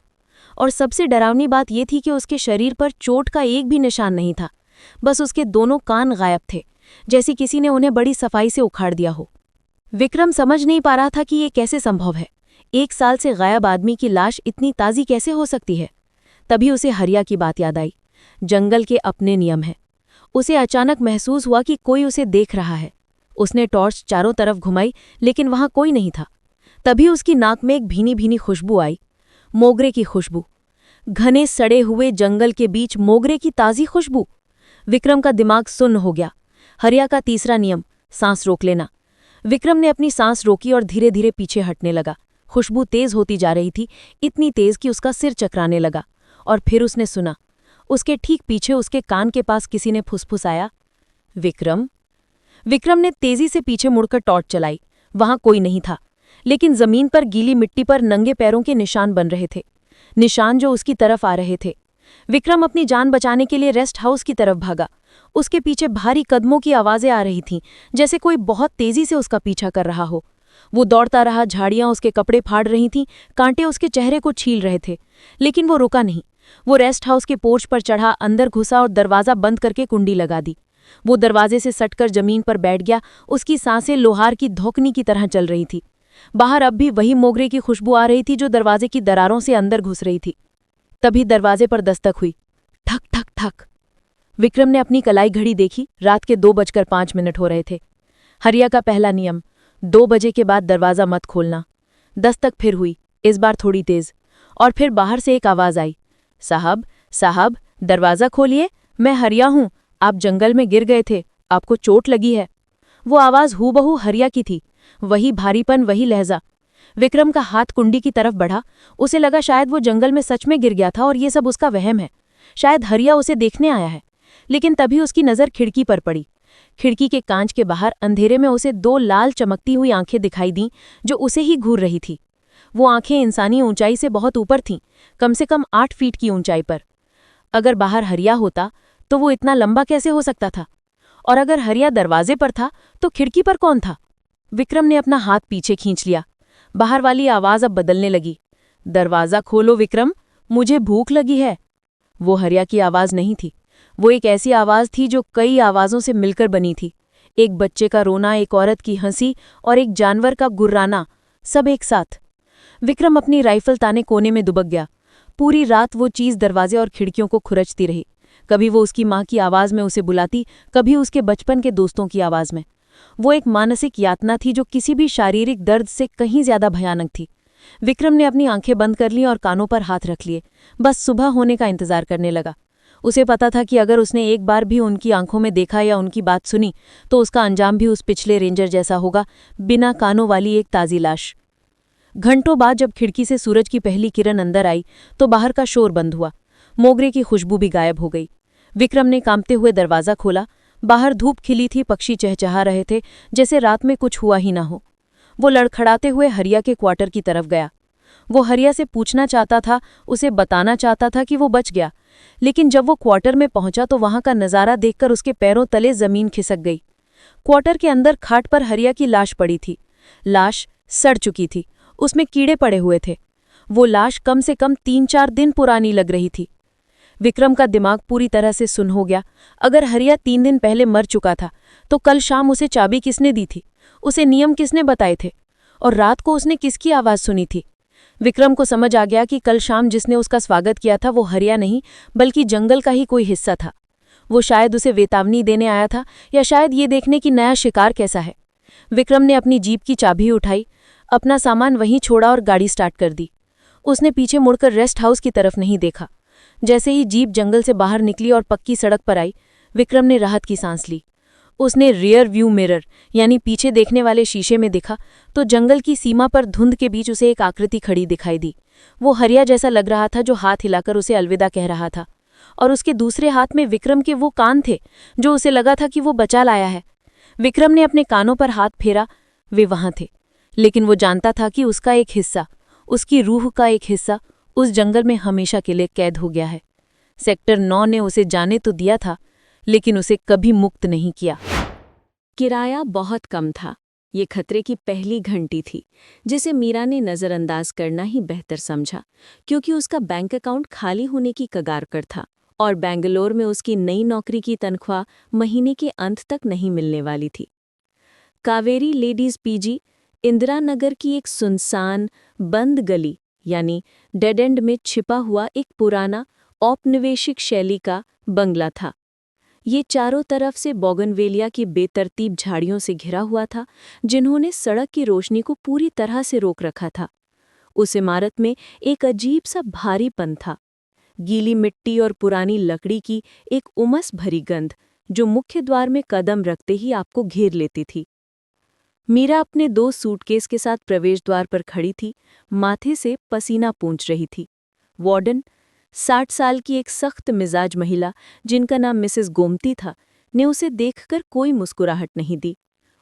और सबसे डरावनी बात यह थी कि उसके शरीर पर चोट का एक भी निशान नहीं था। बस उसके दोनों कान गायब थे, जैसे किसी ने उन्हें बड़ी सफाई से उखाड़ दिया हो। विक्रम समझ नहीं पा रहा था कि ये कैसे संभव है। 1 साल से गायब आदमी की लाश इतनी ताज़ी कैसे हो सकती है। तभी उसे हरिया की बात याद आई। जंगल के अपने नियम हैं। उसे अचानक महसूस हुआ कि कोई उसे देख रहा है। उसने टॉर्च चारों तरफ घुमाई, लेकिन वहां कोई नहीं था। तभी उसकी नाक में एक भीनी भीनी खुशबू आई, मोगरे की खुशबू। घने सड़े हुए जंगल के बीच मोगरे की ताज़ी खुशबू। विक्रम का दिमाग सुन्न हो गया। हरिया का तीसरा नियम, सांस रोक लेना। विक्रम ने अपनी सांस रोकी और धीरे धीरे पीछे हटने लगा। खुशबू तेज होती जा रही थी, इतनी तेज कि उसका सिर चकराने लगा। और फिर उसने सुना, उसके ठीक पीछे उसके कान के पास किसी ने फुसफुसाया, विक्रम। विक्रम ने तेजी से पीछे मुड़कर टॉर्च चलाई। वहां कोई नहीं था, लेकिन जमीन पर गीली मिट्टी पर नंगे पैरों के निशान बन रहे थे, निशान जो उसकी तरफ आ रहे थे। विक्रम अपनी जान बचाने के लिए रेस्ट हाउस की तरफ भागा। उसके पीछे भारी कदमों की आवाजें आ रही थीं, जैसे कोई बहुत तेजी से उसका पीछा कर रहा हो। वो दौड़ता रहा, झाड़ियां उसके कपड़े फाड़ रही थीं, कांटे उसके चेहरे को छील रहे थे, लेकिन वो रुका नहीं। वो रेस्ट हाउस के पोर्च पर चढ़ा, अंदर घुसा और दरवाज़ा बंद करके कुंडी लगा दी। वो दरवाजे से सटकर जमीन पर बैठ गया। उसकी सांसें लोहार की धोकनी की तरह चल रही थी। बाहर अब भी वही मोगरे की खुशबू आ रही थी जो दरवाजे की दरारों से अंदर घुस रही थी। तभी दरवाजे पर दस्तक हुई, ठक ठक ठक। विक्रम ने अपनी कलाई घड़ी देखी। रात के 2:05 हो रहे थे। हरिया का पहला नियम, 2 बजे के बाद दरवाज़ा मत खोलना। दस्तक फिर हुई, इस बार थोड़ी तेज। और फिर बाहर से एक आवाज़ आई, साहब साहब, दरवाज़ा खोलिए, मैं हरिया हूं। आप जंगल में गिर गए थे, आपको चोट लगी है। वो आवाज़ हूबहू हरिया की थी, वही भारीपन, वही लहजा। विक्रम का हाथ कुंडी की तरफ बढ़ा। उसे लगा शायद वो जंगल में सच में गिर गया था और ये सब उसका वहम है। शायद हरिया उसे देखने आया है। लेकिन तभी उसकी नज़र खिड़की पर पड़ी। खिड़की के कांच के बाहर अंधेरे में उसे 2 लाल चमकती हुई आंखें दिखाई दीं जो उसे ही घूर रही थी। वो आंखें इंसानी ऊंचाई से बहुत ऊपर थीं, कम से कम 8 फीट की ऊंचाई पर। अगर बाहर हरिया होता तो वो इतना लंबा कैसे हो सकता था? और अगर हरिया दरवाजे पर था तो खिड़की पर कौन था? विक्रम ने अपना हाथ पीछे खींच लिया। बाहर वाली आवाज अब बदलने लगी, दरवाज़ा खोलो विक्रम, मुझे भूख लगी है। वो हरिया की आवाज़ नहीं थी, वो एक ऐसी आवाज़ थी जो कई आवाज़ों से मिलकर बनी थी। एक बच्चे का रोना, एक औरत की हंसी और एक जानवर का गुर्राना, सब एक साथ। विक्रम अपनी राइफल ताने कोने में दुबक गया। पूरी रात वो चीज़ दरवाजे और खिड़कियों को खुरचती रही। कभी वो उसकी माँ की आवाज़ में उसे बुलाती, कभी उसके बचपन के दोस्तों की आवाज़ में। वो एक मानसिक यातना थी जो किसी भी शारीरिक दर्द से कहीं ज्यादा भयानक थी। विक्रम ने अपनी आंखें बंद कर लीं और कानों पर हाथ रख लिए। बस सुबह होने का इंतजार करने लगा। उसे पता था कि अगर उसने एक बार भी उनकी आंखों में देखा या उनकी बात सुनी तो उसका अंजाम भी उस पिछले रेंजर जैसा होगा, बिना कानों वाली एक ताज़ी लाश। घंटों बाद जब खिड़की से सूरज की पहली किरण अंदर आई तो बाहर का शोर बंद हुआ। मोगरे की खुशबू भी गायब हो गई। विक्रम ने कांपते हुए दरवाज़ा खोला। बाहर धूप खिली थी, पक्षी चहचहा रहे थे, जैसे रात में कुछ हुआ ही ना हो। वो लड़खड़ाते हुए हरिया के क्वार्टर की तरफ गया। वो हरिया से पूछना चाहता था, उसे बताना चाहता था कि वो बच गया, लेकिन जब वो क्वार्टर में पहुंचा तो वहां का नज़ारा देखकर उसके पैरों तले जमीन खिसक गई। क्वार्टर के अंदर खाट पर हरिया की लाश पड़ी थी। लाश सड़ चुकी थी, उसमें कीड़े पड़े हुए थे। वो लाश कम से कम 3-4 दिन पुरानी लग रही थी। विक्रम का दिमाग पूरी तरह से सुन्न हो गया। अगर हरिया 3 दिन पहले मर चुका था तो कल शाम उसे चाबी किसने दी थी, उसे नियम किसने बताए थे, और रात को उसने किसकी आवाज़ सुनी थी। विक्रम को समझ आ गया कि कल शाम जिसने उसका स्वागत किया था वो हरिया नहीं बल्कि जंगल का ही कोई हिस्सा था। वो शायद उसे चेतावनी देने आया था, या शायद ये देखने की नया शिकार कैसा है। विक्रम ने अपनी जीप की चाबी उठाई, अपना सामान वहीं छोड़ा और गाड़ी स्टार्ट कर दी। उसने पीछे मुड़कर रेस्ट हाउस की तरफ नहीं देखा। जैसे ही जीप जंगल से बाहर निकली और पक्की सड़क पर आई, विक्रम ने राहत की सांस ली। उसने रियर व्यू मिरर यानी पीछे देखने वाले शीशे में देखा तो जंगल की सीमा पर धुंध के बीच उसे एक आकृति खड़ी दिखाई दी। वो हरिया जैसा लग रहा था जो हाथ हिलाकर उसे अलविदा कह रहा था, और उसके दूसरे हाथ में विक्रम के वो कान थे जो उसे लगा था कि वो बचा लाया है। विक्रम ने अपने कानों पर हाथ फेरा। वे वहां थे, लेकिन वो जानता था कि उसका एक हिस्सा, उसकी रूह का एक हिस्सा उस जंगल में हमेशा के लिए कैद हो गया है। सेक्टर 9 ने उसे जाने तो दिया था, लेकिन उसे कभी मुक्त नहीं किया। किराया बहुत कम था। ये खतरे की पहली घंटी थी, जिसे मीरा ने नज़रअंदाज करना ही बेहतर समझा, क्योंकि उसका बैंक अकाउंट खाली होने की कगार पर था और बेंगलोर में उसकी नई नौकरी की तनख्वाह महीने के अंत तक नहीं मिलने वाली थी। कावेरी लेडीज पीजी, इंदिरा नगर की एक सुनसान बंद गली यानी डेड एंड में छिपा हुआ एक पुराना औपनिवेशिक शैली का बंगला था। ये चारों तरफ से बोगनवेलिया की बेतरतीब झाड़ियों से घिरा हुआ था, जिन्होंने सड़क की रोशनी को पूरी तरह से रोक रखा था। उस इमारत में एक अजीब सा भारीपन था, गीली मिट्टी और पुरानी लकड़ी की एक उमस भरी गंध जो मुख्य द्वार में कदम रखते ही आपको घेर लेती थी। मीरा अपने 2 सूटकेस के साथ प्रवेश द्वार पर खड़ी थी, माथे से पसीना पूंछ रही थी। वार्डन, 60 साल की एक सख्त मिजाज महिला जिनका नाम मिसेस गोमती था, ने उसे देखकर कोई मुस्कुराहट नहीं दी।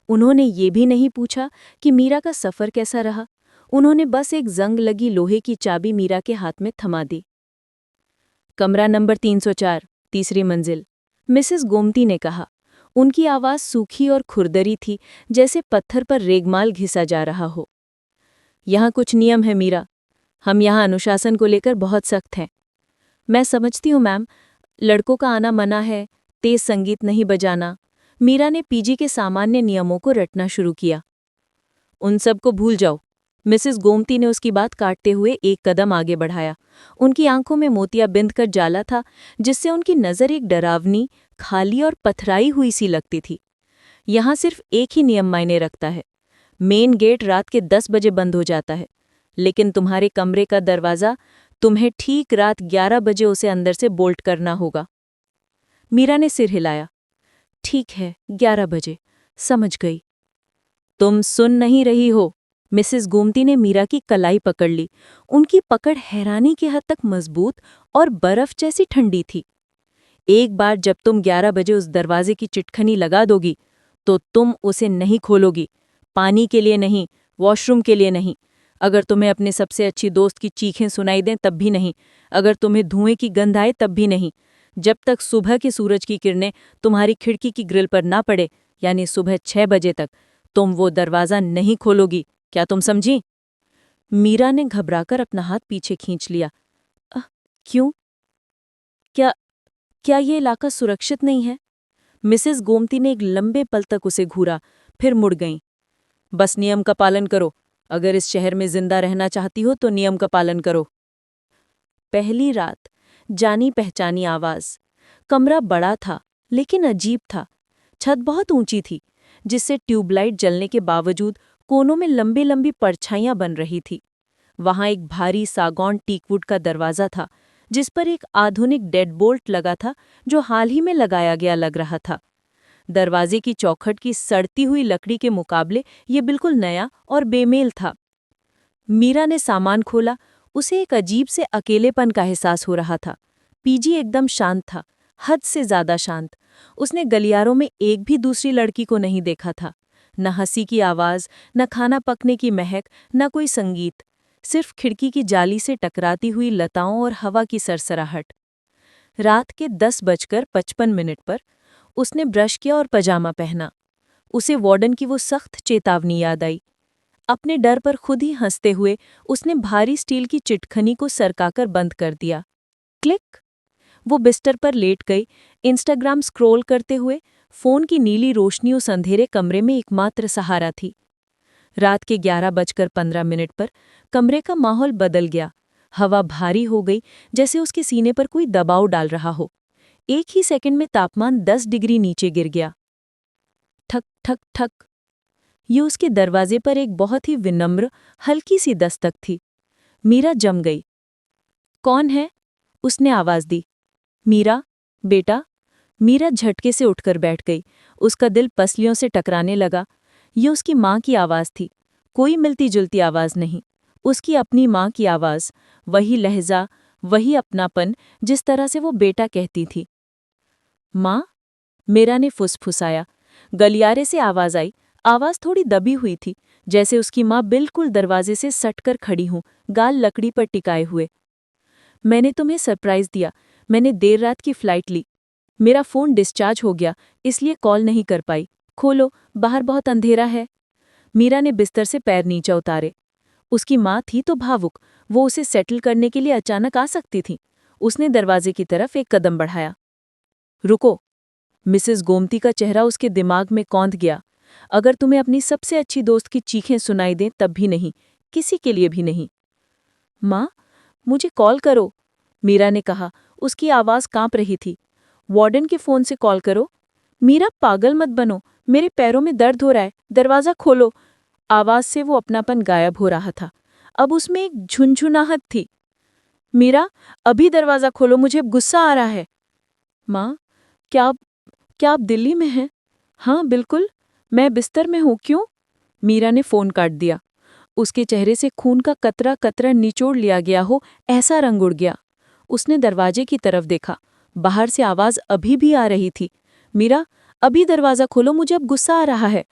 उन्होंने ये भी नहीं पूछा कि मीरा का सफ़र कैसा रहा। उन्होंने बस एक जंग लगी लोहे की चाबी मीरा के हाथ में थमा दी। कमरा नंबर 304, तीसरी मंजिल, मिसेस गोमती ने कहा। उनकी आवाज़ सूखी और खुरदरी थी, जैसे पत्थर पर रेगमाल घिसा जा रहा हो। यहाँ कुछ नियम है मीरा, हम यहाँ अनुशासन को लेकर बहुत सख्त हैं। मैं समझती हूँ मैम, लड़कों का आना मना है, तेज संगीत नहीं बजाना। मीरा ने पीजी के सामान्य नियमों को रटना शुरू किया। उन सब को भूल जाओ। मिसेस गोमती ने उसकी बात काटते हुए एक कदम आगे बढ़ाया। उनकी आंखों में मोतियाबिंद का जाला था, जिससे उनकी नज़र एक डरावनी, खाली और पथराई हुई सी लगती थी। यहाँ सिर्फ एक ही नियम मायने रखता है। मेन गेट रात के 10 बजे बंद हो जाता है, लेकिन तुम्हारे कमरे का दरवाज़ा तुम्हें ठीक रात 11 बजे उसे अंदर से बोल्ट करना होगा। मीरा ने सिर हिलाया। ठीक है, 11 बजे, समझ गई। तुम सुन नहीं रही हो? मिसेस गोमती ने मीरा की कलाई पकड़ ली। उनकी पकड़ हैरानी के हद तक मजबूत और बर्फ जैसी ठंडी थी। एक बार जब तुम 11 बजे उस दरवाजे की चिटखनी लगा दोगी तो तुम उसे नहीं खोलोगी। पानी के लिए नहीं, वॉशरूम के लिए नहीं, अगर तुम्हें अपने सबसे अच्छी दोस्त की चीखें सुनाई दें तब भी नहीं, अगर तुम्हें धुएं की गंध आए तब भी नहीं, जब तक सुबह के सूरज की किरणें तुम्हारी खिड़की की ग्रिल पर ना पड़े, यानी सुबह 6 बजे तक तुम वो दरवाज़ा नहीं खोलोगी। क्या तुम समझी? मीरा ने घबराकर अपना हाथ पीछे खींच लिया। क्यों? क्या क्या ये इलाका सुरक्षित नहीं है? मिसेस गोमती ने एक लंबे पल तक उसे घूरा, फिर मुड़ गईं। बस नियम का पालन करो। अगर इस शहर में जिंदा रहना चाहती हो तो नियम का पालन करो। पहली रात, जानी पहचानी आवाज। कमरा बड़ा था, लेकिन अजीब था। छत बहुत ऊंची थी, जिससे ट्यूबलाइट जलने के बावजूद कोनों में लंबी लंबी परछाइयां बन रही थी। वहां एक भारी सागौन टीकवुड का दरवाजा था, जिस पर एक आधुनिक डेडबोल्ट लगा था, जो हाल ही में लगाया गया लग रहा था। दरवाजे की चौखट की सड़ती हुई लकड़ी के मुकाबले ये बिल्कुल नया और बेमेल था। मीरा ने सामान खोला। उसे एक अजीब से अकेलेपन का एहसास हो रहा था। पीजी एकदम शांत था, हद से ज्यादा शांत। उसने गलियारों में एक भी दूसरी लड़की को नहीं देखा था। न हंसी की आवाज, न खाना पकने की महक, न कोई संगीत। सिर्फ खिड़की की जाली से टकराती हुई लताओं और हवा की सरसराहट। रात के 10:55 पर उसने ब्रश किया और पजामा पहना। उसे वार्डन की वो सख्त चेतावनी याद आई। अपने डर पर खुद ही हंसते हुए उसने भारी स्टील की चिटखनी को सरकाकर बंद कर दिया। क्लिक! वो बिस्तर पर लेट गई, इंस्टाग्राम स्क्रॉल करते हुए। फोन की नीली रोशनी उस अंधेरे कमरे में एकमात्र सहारा थी। रात के 11:15 पर कमरे का माहौल बदल गया। हवा भारी हो गई, जैसे उसके सीने पर कोई दबाव डाल रहा हो। एक ही सेकंड में तापमान 10 डिग्री नीचे गिर गया। ठक ठक ठक। ये उसके दरवाजे पर एक बहुत ही विनम्र, हल्की सी दस्तक थी। मीरा जम गई। कौन है? उसने आवाज दी। मीरा, बेटा। मीरा झटके से उठकर बैठ गई। उसका दिल पसलियों से टकराने लगा। ये उसकी माँ की आवाज थी। कोई मिलती जुलती आवाज नहीं, उसकी अपनी माँ की आवाज। वही लहजा, वही अपनापन, जिस तरह से वो बेटा कहती थी। माँ? मीरा ने फुसफुसाया। गलियारे से आवाज आई। आवाज थोड़ी दबी हुई थी, जैसे उसकी माँ बिल्कुल दरवाजे से सटकर खड़ी हूं, गाल लकड़ी पर टिकाए हुए। मैंने तुम्हें सरप्राइज दिया। मैंने देर रात की फ्लाइट ली। मेरा फोन डिस्चार्ज हो गया, इसलिए कॉल नहीं कर पाई। खोलो, बाहर बहुत अंधेरा है। मीरा ने बिस्तर से पैर नीचे उतारे। उसकी माँ थी तो भावुक, वो उसे सेटल करने के लिए अचानक आ सकती थी। उसने दरवाजे की तरफ एक कदम बढ़ाया। रुको। मिसेस गोमती का चेहरा उसके दिमाग में कौंध गया। अगर तुम्हें अपनी सबसे अच्छी दोस्त की चीखें सुनाई दें तब भी नहीं, किसी के लिए भी नहीं। माँ, मुझे कॉल करो, मीरा ने कहा। उसकी आवाज कांप रही थी। वार्डन के फोन से कॉल करो। मीरा, पागल मत बनो, मेरे पैरों में दर्द हो रहा है, दरवाजा खोलो। आवाज से वो अपनापन गायब हो रहा था। अब उसमें एक झुनझुनाहट थी। मीरा, अभी दरवाजा खोलो, मुझे अब गुस्सा आ रहा है। माँ, क्या आप दिल्ली में हैं? हाँ बिल्कुल, मैं बिस्तर में हूँ। क्यों? मीरा ने फोन काट दिया। उसके चेहरे से खून का कतरा कतरा निचोड़ लिया गया हो, ऐसा रंग उड़ गया। उसने दरवाजे की तरफ देखा। बाहर से आवाज अभी भी आ रही थी। मीरा, अभी दरवाजा खोलो, मुझे अब गुस्सा आ रहा है।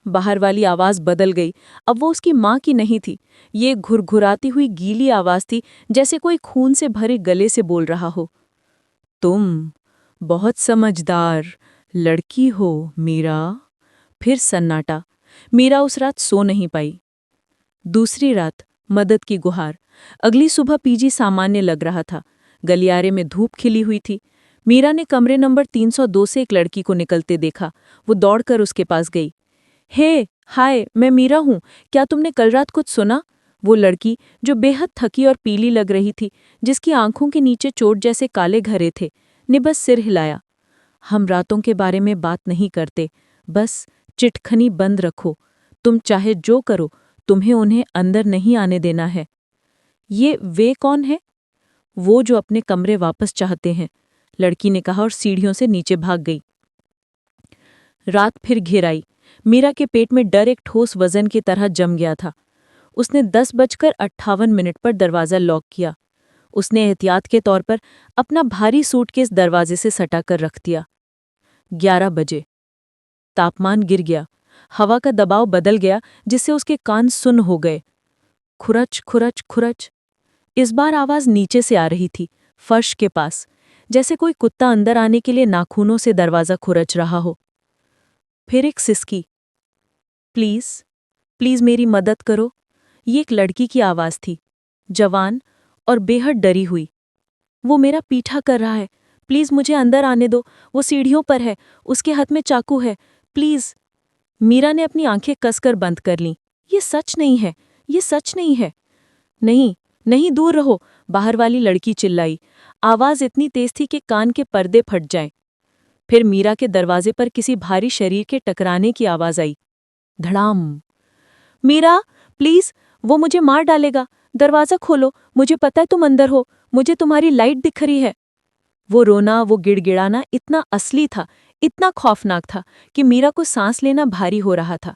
बाहर वाली आवाज बदल गई। अब वो उसकी माँ की नहीं थी। ये घुरघुराती हुई गीली आवाज थी, जैसे कोई खून से भरे गले से बोल रहा हो। तुम बहुत समझदार लड़की हो, मीरा। फिर सन्नाटा। मीरा उस रात सो नहीं पाई। दूसरी रात, मदद की गुहार। अगली सुबह पीजी सामान्य लग रहा था। गलियारे में धूप खिली हुई थी। मीरा ने कमरे नंबर 302 से एक लड़की को निकलते देखा। वो दौड़कर उसके पास गई। हे, हाय, मैं मीरा हूँ। क्या तुमने कल रात कुछ सुना? वो लड़की, जो बेहद थकी और पीली लग रही थी, जिसकी आंखों के नीचे चोट जैसे काले घरे थे, ने बस सिर हिलाया। हम रातों के बारे में बात नहीं करते, बस चिटखनी बंद रखो। तुम चाहे जो करो, तुम्हें उन्हें अंदर नहीं आने देना है। ये वे कौन है? वो जो अपने कमरे वापस चाहते हैं, लड़की ने कहा और सीढ़ियों से नीचे भाग गई। रात फिर घिर आई। मीरा के पेट में डर एक ठोस वजन की तरह जम गया था। उसने 10:58 पर दरवाज़ा लॉक किया। उसने एहतियात के तौर पर अपना भारी सूटकेस दरवाजे से सटाकर रख दिया। 11 बजे। तापमान गिर गया। हवा का दबाव बदल गया, जिससे उसके कान सुन्न हो गए। खुरच खुरच खुरच। इस बार आवाज नीचे से आ रही थी, फर्श के पास, जैसे कोई कुत्ता अंदर आने के लिए नाखूनों से दरवाजा खुरच रहा हो। फिर एक सिसकी। प्लीज, प्लीज मेरी मदद करो। ये एक लड़की की आवाज थी, जवान और बेहद डरी हुई। वो मेरा पीछा कर रहा है, प्लीज़ मुझे अंदर आने दो, वो सीढ़ियों पर है, उसके हाथ में चाकू है, प्लीज़। मीरा ने अपनी आंखें कसकर बंद कर लीं। ये सच नहीं है, ये सच नहीं है। नहीं, नहीं, दूर रहो, बाहर वाली लड़की चिल्लाई। आवाज़ इतनी तेज थी कि कान के पर्दे फट जाएं। फिर मीरा के दरवाजे पर किसी भारी शरीर के टकराने की आवाज़ आई। धड़ाम। मीरा, प्लीज़, वो मुझे मार डालेगा, दरवाज़ा खोलो, मुझे पता है तुम अंदर हो, मुझे तुम्हारी लाइट दिख रही है। वो रोना, वो गिड़गिड़ाना इतना असली था, इतना खौफनाक था कि मीरा को सांस लेना भारी हो रहा था।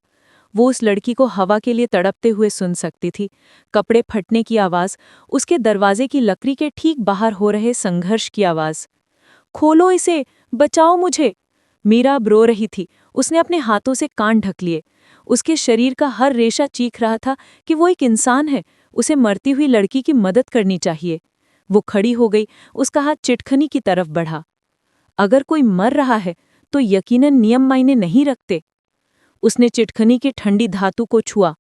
वो उस लड़की को हवा के लिए तड़पते हुए सुन सकती थी, कपड़े फटने की आवाज़, उसके दरवाजे की लकड़ी के ठीक बाहर हो रहे संघर्ष की आवाज़। खोलो इसे, बचाओ मुझे। मीरा अब रो रही थी, उसने अपने हाथों से कान ढक लिए। उसके शरीर का हर रेशा चीख रहा था कि वो एक इंसान है, उसे मरती हुई लड़की की मदद करनी चाहिए। वो खड़ी हो गई, उसका हाथ चिटखनी की तरफ बढ़ा। अगर कोई मर रहा है तो यकीनन नियम मायने नहीं रखते। उसने चिटखनी की ठंडी धातु को छुआ।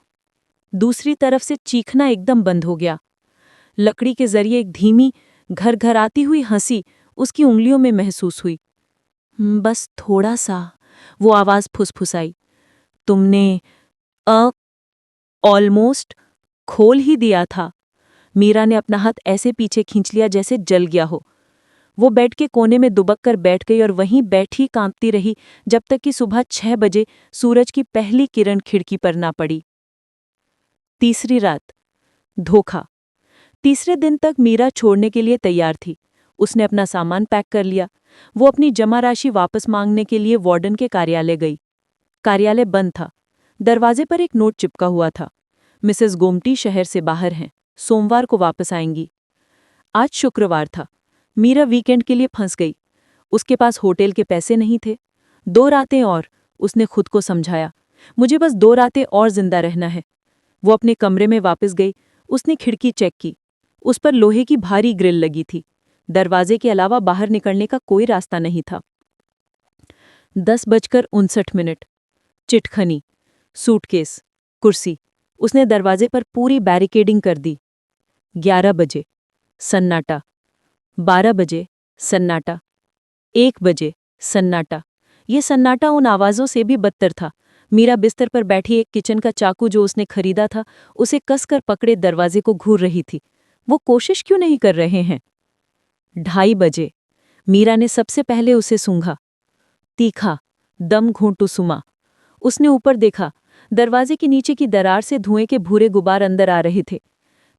दूसरी तरफ से चीखना एकदम बंद हो गया। लकड़ी के जरिए एक धीमी, घर घर आती हुई हंसी उसकी उंगलियों में महसूस हुई। बस थोड़ा सा, वो आवाज फुसफुसाई। तुमने ऑलमोस्ट खोल ही दिया था। मीरा ने अपना हाथ ऐसे पीछे खींच लिया जैसे जल गया हो। वो बेड के कोने में दुबक कर बैठ गई और वहीं बैठी कांपती रही जब तक कि सुबह 6 बजे सूरज की पहली किरण खिड़की पर ना पड़ी। तीसरी रात। धोखा। तीसरे दिन तक मीरा छोड़ने के लिए तैयार थी। उसने अपना सामान पैक कर लिया। वो अपनी जमा राशि वापस मांगने के लिए वार्डन के कार्यालय गई। कार्यालय बंद था। दरवाजे पर एक नोट चिपका हुआ था। मिसेस गोमटी शहर से बाहर हैं, सोमवार को वापस आएंगी। आज शुक्रवार था। मीरा वीकेंड के लिए फंस गई। उसके पास होटल के पैसे नहीं थे। 2 रातें और, उसने खुद को समझाया। मुझे बस 2 रातें और जिंदा रहना है। वो अपने कमरे में वापस गई। उसने खिड़की चेक की। उस पर लोहे की भारी ग्रिल लगी थी। दरवाजे के अलावा बाहर निकलने का कोई रास्ता नहीं था। 10:59। चिटखनी, सूटकेस, कुर्सी। उसने दरवाजे पर पूरी बैरिकेडिंग कर दी। 11 बजे, सन्नाटा। 12 बजे, सन्नाटा। 1 बजे, सन्नाटा। ये सन्नाटा उन आवाज़ों से भी बदतर था। मीरा बिस्तर पर बैठी एक किचन का चाकू जो उसने खरीदा था, उसे कसकर पकड़े दरवाजे को घूर रही थी। वो कोशिश क्यों नहीं कर रहे हैं? 2:30 बजे। मीरा ने सबसे पहले उसे सूंघा। तीखा, दम घोंटू सुमा। उसने ऊपर देखा। दरवाजे के नीचे की दरार से धुएं के भूरे गुबार अंदर आ रहे थे।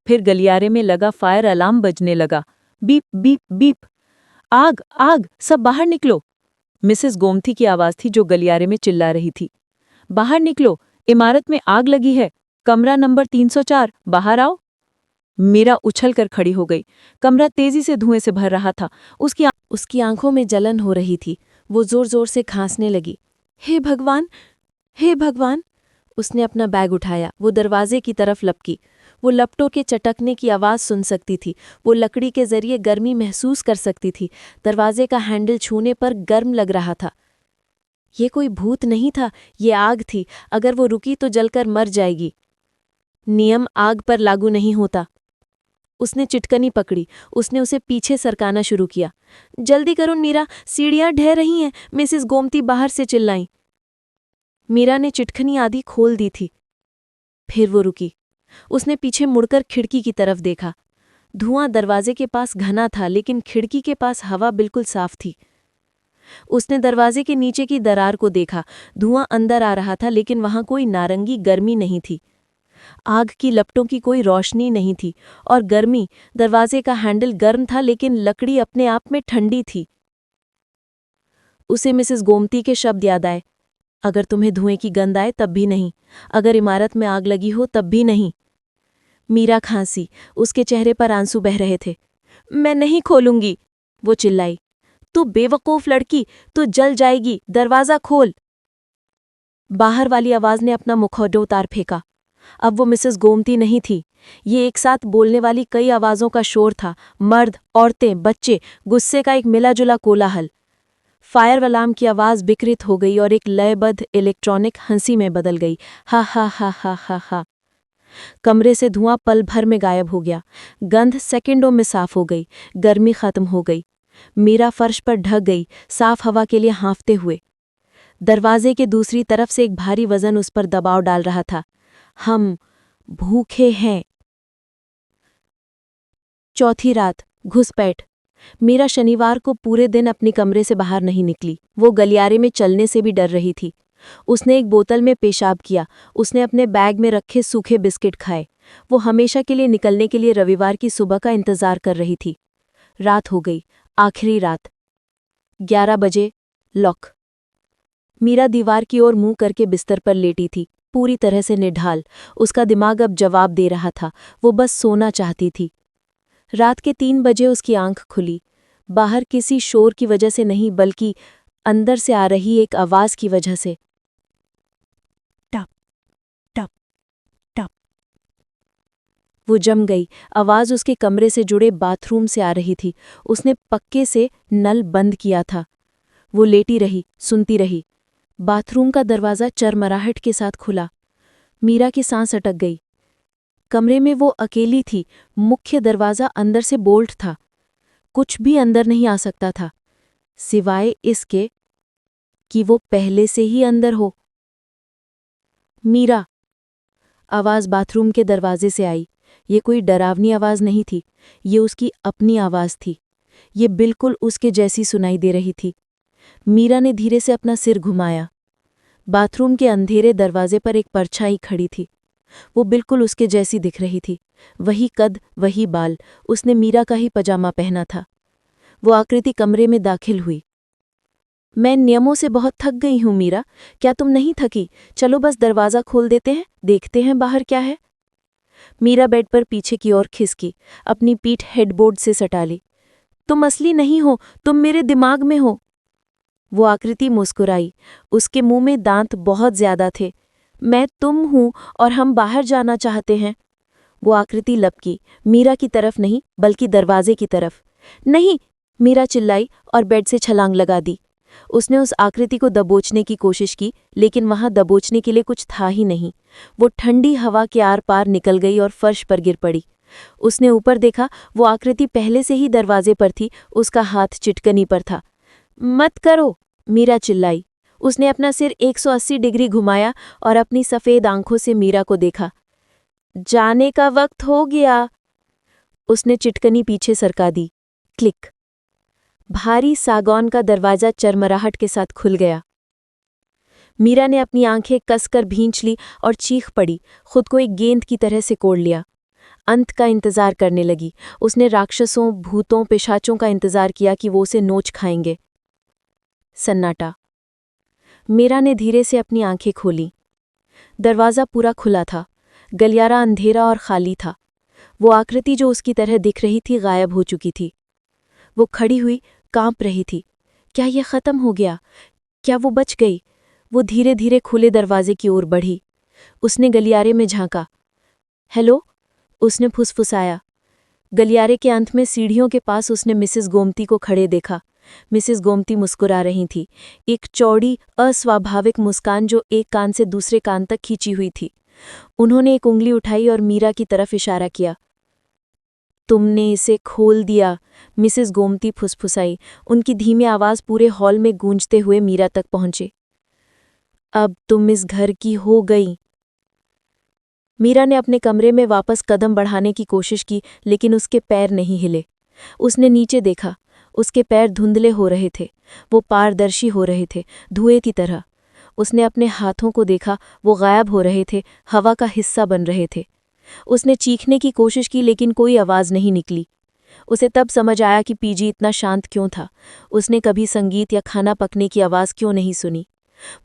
फिर गलियारे में लगा फायर अलार्म बजने लगा। Beep beep beep. आग, आग, सब बाहर निकलो। मिसेस गोमती की आवाज थी जो गलियारे में चिल्ला रही थी। बाहर निकलो, इमारत में आग लगी है। कमरा नंबर 304, बाहर आओ। मीरा उछलकर खड़ी हो गई। कमरा तेजी से धुएं से भर रहा था। उसकी आंखों में जलन हो रही थी। वो जोर जोर से खांसने लगी। हे भगवान, हे भगवान। उसने अपना बैग उठाया। वो दरवाजे की तरफ लपकी। वो लपटों के चटकने की आवाज़ सुन सकती थी। वो लकड़ी के जरिए गर्मी महसूस कर सकती थी। दरवाजे का हैंडल छूने पर गर्म लग रहा था। ये कोई भूत नहीं था, ये आग थी। अगर वो रुकी तो जलकर मर जाएगी। नियम आग पर लागू नहीं होता। उसने चिटकनी पकड़ी। उसने उसे पीछे सरकाना शुरू किया। जल्दी करो मीरा, सीढ़ियां ढह रही हैं, मिसेस गोमती बाहर से चिल्लाई। मीरा ने चिटखनी आधी खोल दी थी। फिर वो रुकी। उसने पीछे मुड़कर खिड़की की तरफ देखा। धुआं दरवाजे के पास घना था, लेकिन खिड़की के पास हवा बिल्कुल साफ थी। उसने दरवाजे के नीचे की दरार को देखा। धुआं अंदर आ रहा था, लेकिन वहां कोई नारंगी गर्मी नहीं थी। आग की लपटों की कोई रोशनी नहीं थी। और गर्मी, दरवाजे का हैंडल गर्म था, लेकिन लकड़ी अपने आप में ठंडी थी। उसे मिसेस गोमती के शब्द याद आए। अगर तुम्हें धुएं की गंध आए तब भी नहीं। अगर इमारत में आग लगी हो तब भी नहीं। मीरा खांसी। उसके चेहरे पर आंसू बह रहे थे। मैं नहीं खोलूंगी, वो चिल्लाई। तू बेवकूफ लड़की, तू जल जाएगी, दरवाजा खोल। बाहर वाली आवाज ने अपना मुखौटा उतार फेंका। अब वो मिसेस गोमती नहीं थी। ये एक साथ बोलने वाली कई आवाजों का शोर था। मर्द, औरतें, बच्चे, गुस्से का एक मिला-जुला कोलाहल। फायर अलार्म की आवाज विकृत हो गई और एक लयबद्ध इलेक्ट्रॉनिक हंसी में बदल गई। हा हा हा हा हा हा। कमरे से धुआं पल भर में गायब हो गया। गंध सेकंडों में साफ हो गई। गर्मी खत्म हो गई। मीरा फर्श पर ढक गई, साफ हवा के लिए हाँफते हुए। दरवाजे के दूसरी तरफ से एक भारी वजन उस पर दबाव डाल रहा था। हम भूखे हैं। चौथी रात, घुसपैठ। मीरा शनिवार को पूरे दिन अपने कमरे से बाहर नहीं निकली। वो गलियारे में चलने से भी डर रही थी। उसने एक बोतल में पेशाब किया। उसने अपने बैग में रखे सूखे बिस्किट खाए। वो हमेशा के लिए निकलने के लिए रविवार की सुबह का इंतजार कर रही थी। रात हो गई, आखिरी रात। 11 बजे, लॉक। मीरा दीवार की ओर मुंह करके बिस्तर पर लेटी थी, पूरी तरह से निढाल। उसका दिमाग अब जवाब दे रहा था। वो बस सोना चाहती थी। रात के 3 बजे उसकी आंख खुली। बाहर किसी शोर की वजह से नहीं, बल्कि अंदर से आ रही एक आवाज की वजह से। टप टप टप। वो जम गई। आवाज उसके कमरे से जुड़े बाथरूम से आ रही थी। उसने पक्के से नल बंद किया था। वो लेटी रही, सुनती रही। बाथरूम का दरवाज़ा चरमराहट के साथ खुला। मीरा की सांस अटक गई। कमरे में वो अकेली थी। मुख्य दरवाज़ा अंदर से बोल्ट था। कुछ भी अंदर नहीं आ सकता था, सिवाय इसके कि वो पहले से ही अंदर हो। मीरा। आवाज़ बाथरूम के दरवाजे से आई। ये कोई डरावनी आवाज़ नहीं थी, ये उसकी अपनी आवाज़ थी। ये बिल्कुल उसके जैसी सुनाई दे रही थी। मीरा ने धीरे से अपना सिर घुमाया। बाथरूम के अंधेरे दरवाजे पर एक परछाई खड़ी थी। वो बिल्कुल उसके जैसी दिख रही थी। वही कद, वही बाल। उसने मीरा का ही पजामा पहना था। वो आकृति कमरे में दाखिल हुई। मैं नियमों से बहुत थक गई हूं मीरा, क्या तुम नहीं थकी? चलो बस दरवाज़ा खोल देते हैं, देखते हैं बाहर क्या है। मीरा बेड पर पीछे की ओर खिसकी, अपनी पीठ हेडबोर्ड से सटा ली। तुम असली नहीं हो, तुम मेरे दिमाग में हो। वो आकृति मुस्कुराई। उसके मुंह में दांत बहुत ज्यादा थे। मैं तुम हूं और हम बाहर जाना चाहते हैं। वो आकृति लपकी, मीरा की तरफ नहीं, बल्कि दरवाजे की तरफ। नहीं, मीरा चिल्लाई और बेड से छलांग लगा दी। उसने उस आकृति को दबोचने की कोशिश की, लेकिन वहां दबोचने के लिए कुछ था ही नहीं। वो ठंडी हवा के आर पार निकल गई और फर्श पर गिर पड़ी। उसने ऊपर देखा, वो आकृति पहले से ही दरवाजे पर थी। उसका हाथ चिटकनी पर था। मत करो, मीरा चिल्लाई। उसने अपना सिर 180 डिग्री घुमाया और अपनी सफ़ेद आंखों से मीरा को देखा। जाने का वक्त हो गया। उसने चिटकनी पीछे सरका दी। क्लिक। भारी सागौन का दरवाज़ा चरमराहट के साथ खुल गया। मीरा ने अपनी आंखें कसकर भींच ली और चीख पड़ी, खुद को एक गेंद की तरह से कोड़ लिया। अंत का इंतजार करने लगी। उसने राक्षसों, भूतों, पिशाचों का इंतजार किया कि वो उसे नोच खाएंगे। सन्नाटा। मीरा ने धीरे से अपनी आंखें खोलीं। दरवाज़ा पूरा खुला था। गलियारा अंधेरा और खाली था। वो आकृति जो उसकी तरह दिख रही थी गायब हो चुकी थी। वो खड़ी हुई, कांप रही थी। क्या यह खत्म हो गया? क्या वो बच गई? वो धीरे धीरे खुले दरवाजे की ओर बढ़ी। उसने गलियारे में झांका। हेलो, उसने फुसफुसाया। गलियारे के अंत में सीढ़ियों के पास उसने मिसेस गोमती को खड़े देखा। मिसेस गोमती मुस्कुरा रही थी, एक चौड़ी, अस्वाभाविक मुस्कान जो एक कान से दूसरे कान तक खींची हुई थी। उन्होंने एक उंगली उठाई और मीरा की तरफ इशारा किया। तुमने इसे खोल दिया, मिसेस गोमती फुसफुसाई। उनकी धीमी आवाज़ पूरे हॉल में गूंजते हुए मीरा तक पहुंचे। अब तुम इस घर की हो गई। मीरा ने अपने कमरे में वापस कदम बढ़ाने की कोशिश की, लेकिन उसके पैर नहीं हिले। उसने नीचे देखा। उसके पैर धुंधले हो रहे थे। वो पारदर्शी हो रहे थे, धुएं की तरह। उसने अपने हाथों को देखा, वो गायब हो रहे थे, हवा का हिस्सा बन रहे थे। उसने चीखने की कोशिश की, लेकिन कोई आवाज़ नहीं निकली। उसे तब समझ आया कि पीजी इतना शांत क्यों था। उसने कभी संगीत या खाना पकने की आवाज़ क्यों नहीं सुनी।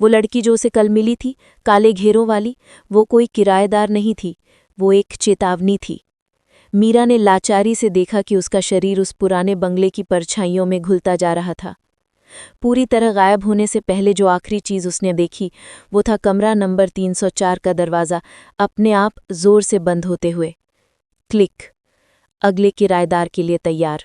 वो लड़की जो उसे कल मिली थी, काले घेरों वाली, वो कोई किराएदार नहीं थी, वो एक चेतावनी थी। मीरा ने लाचारी से देखा कि उसका शरीर उस पुराने बंगले की परछाइयों में घुलता जा रहा था। पूरी तरह गायब होने से पहले जो आखिरी चीज़ उसने देखी, वो था कमरा नंबर 304 का दरवाज़ा अपने आप जोर से बंद होते हुए। क्लिक। अगले किराएदार के लिए तैयार।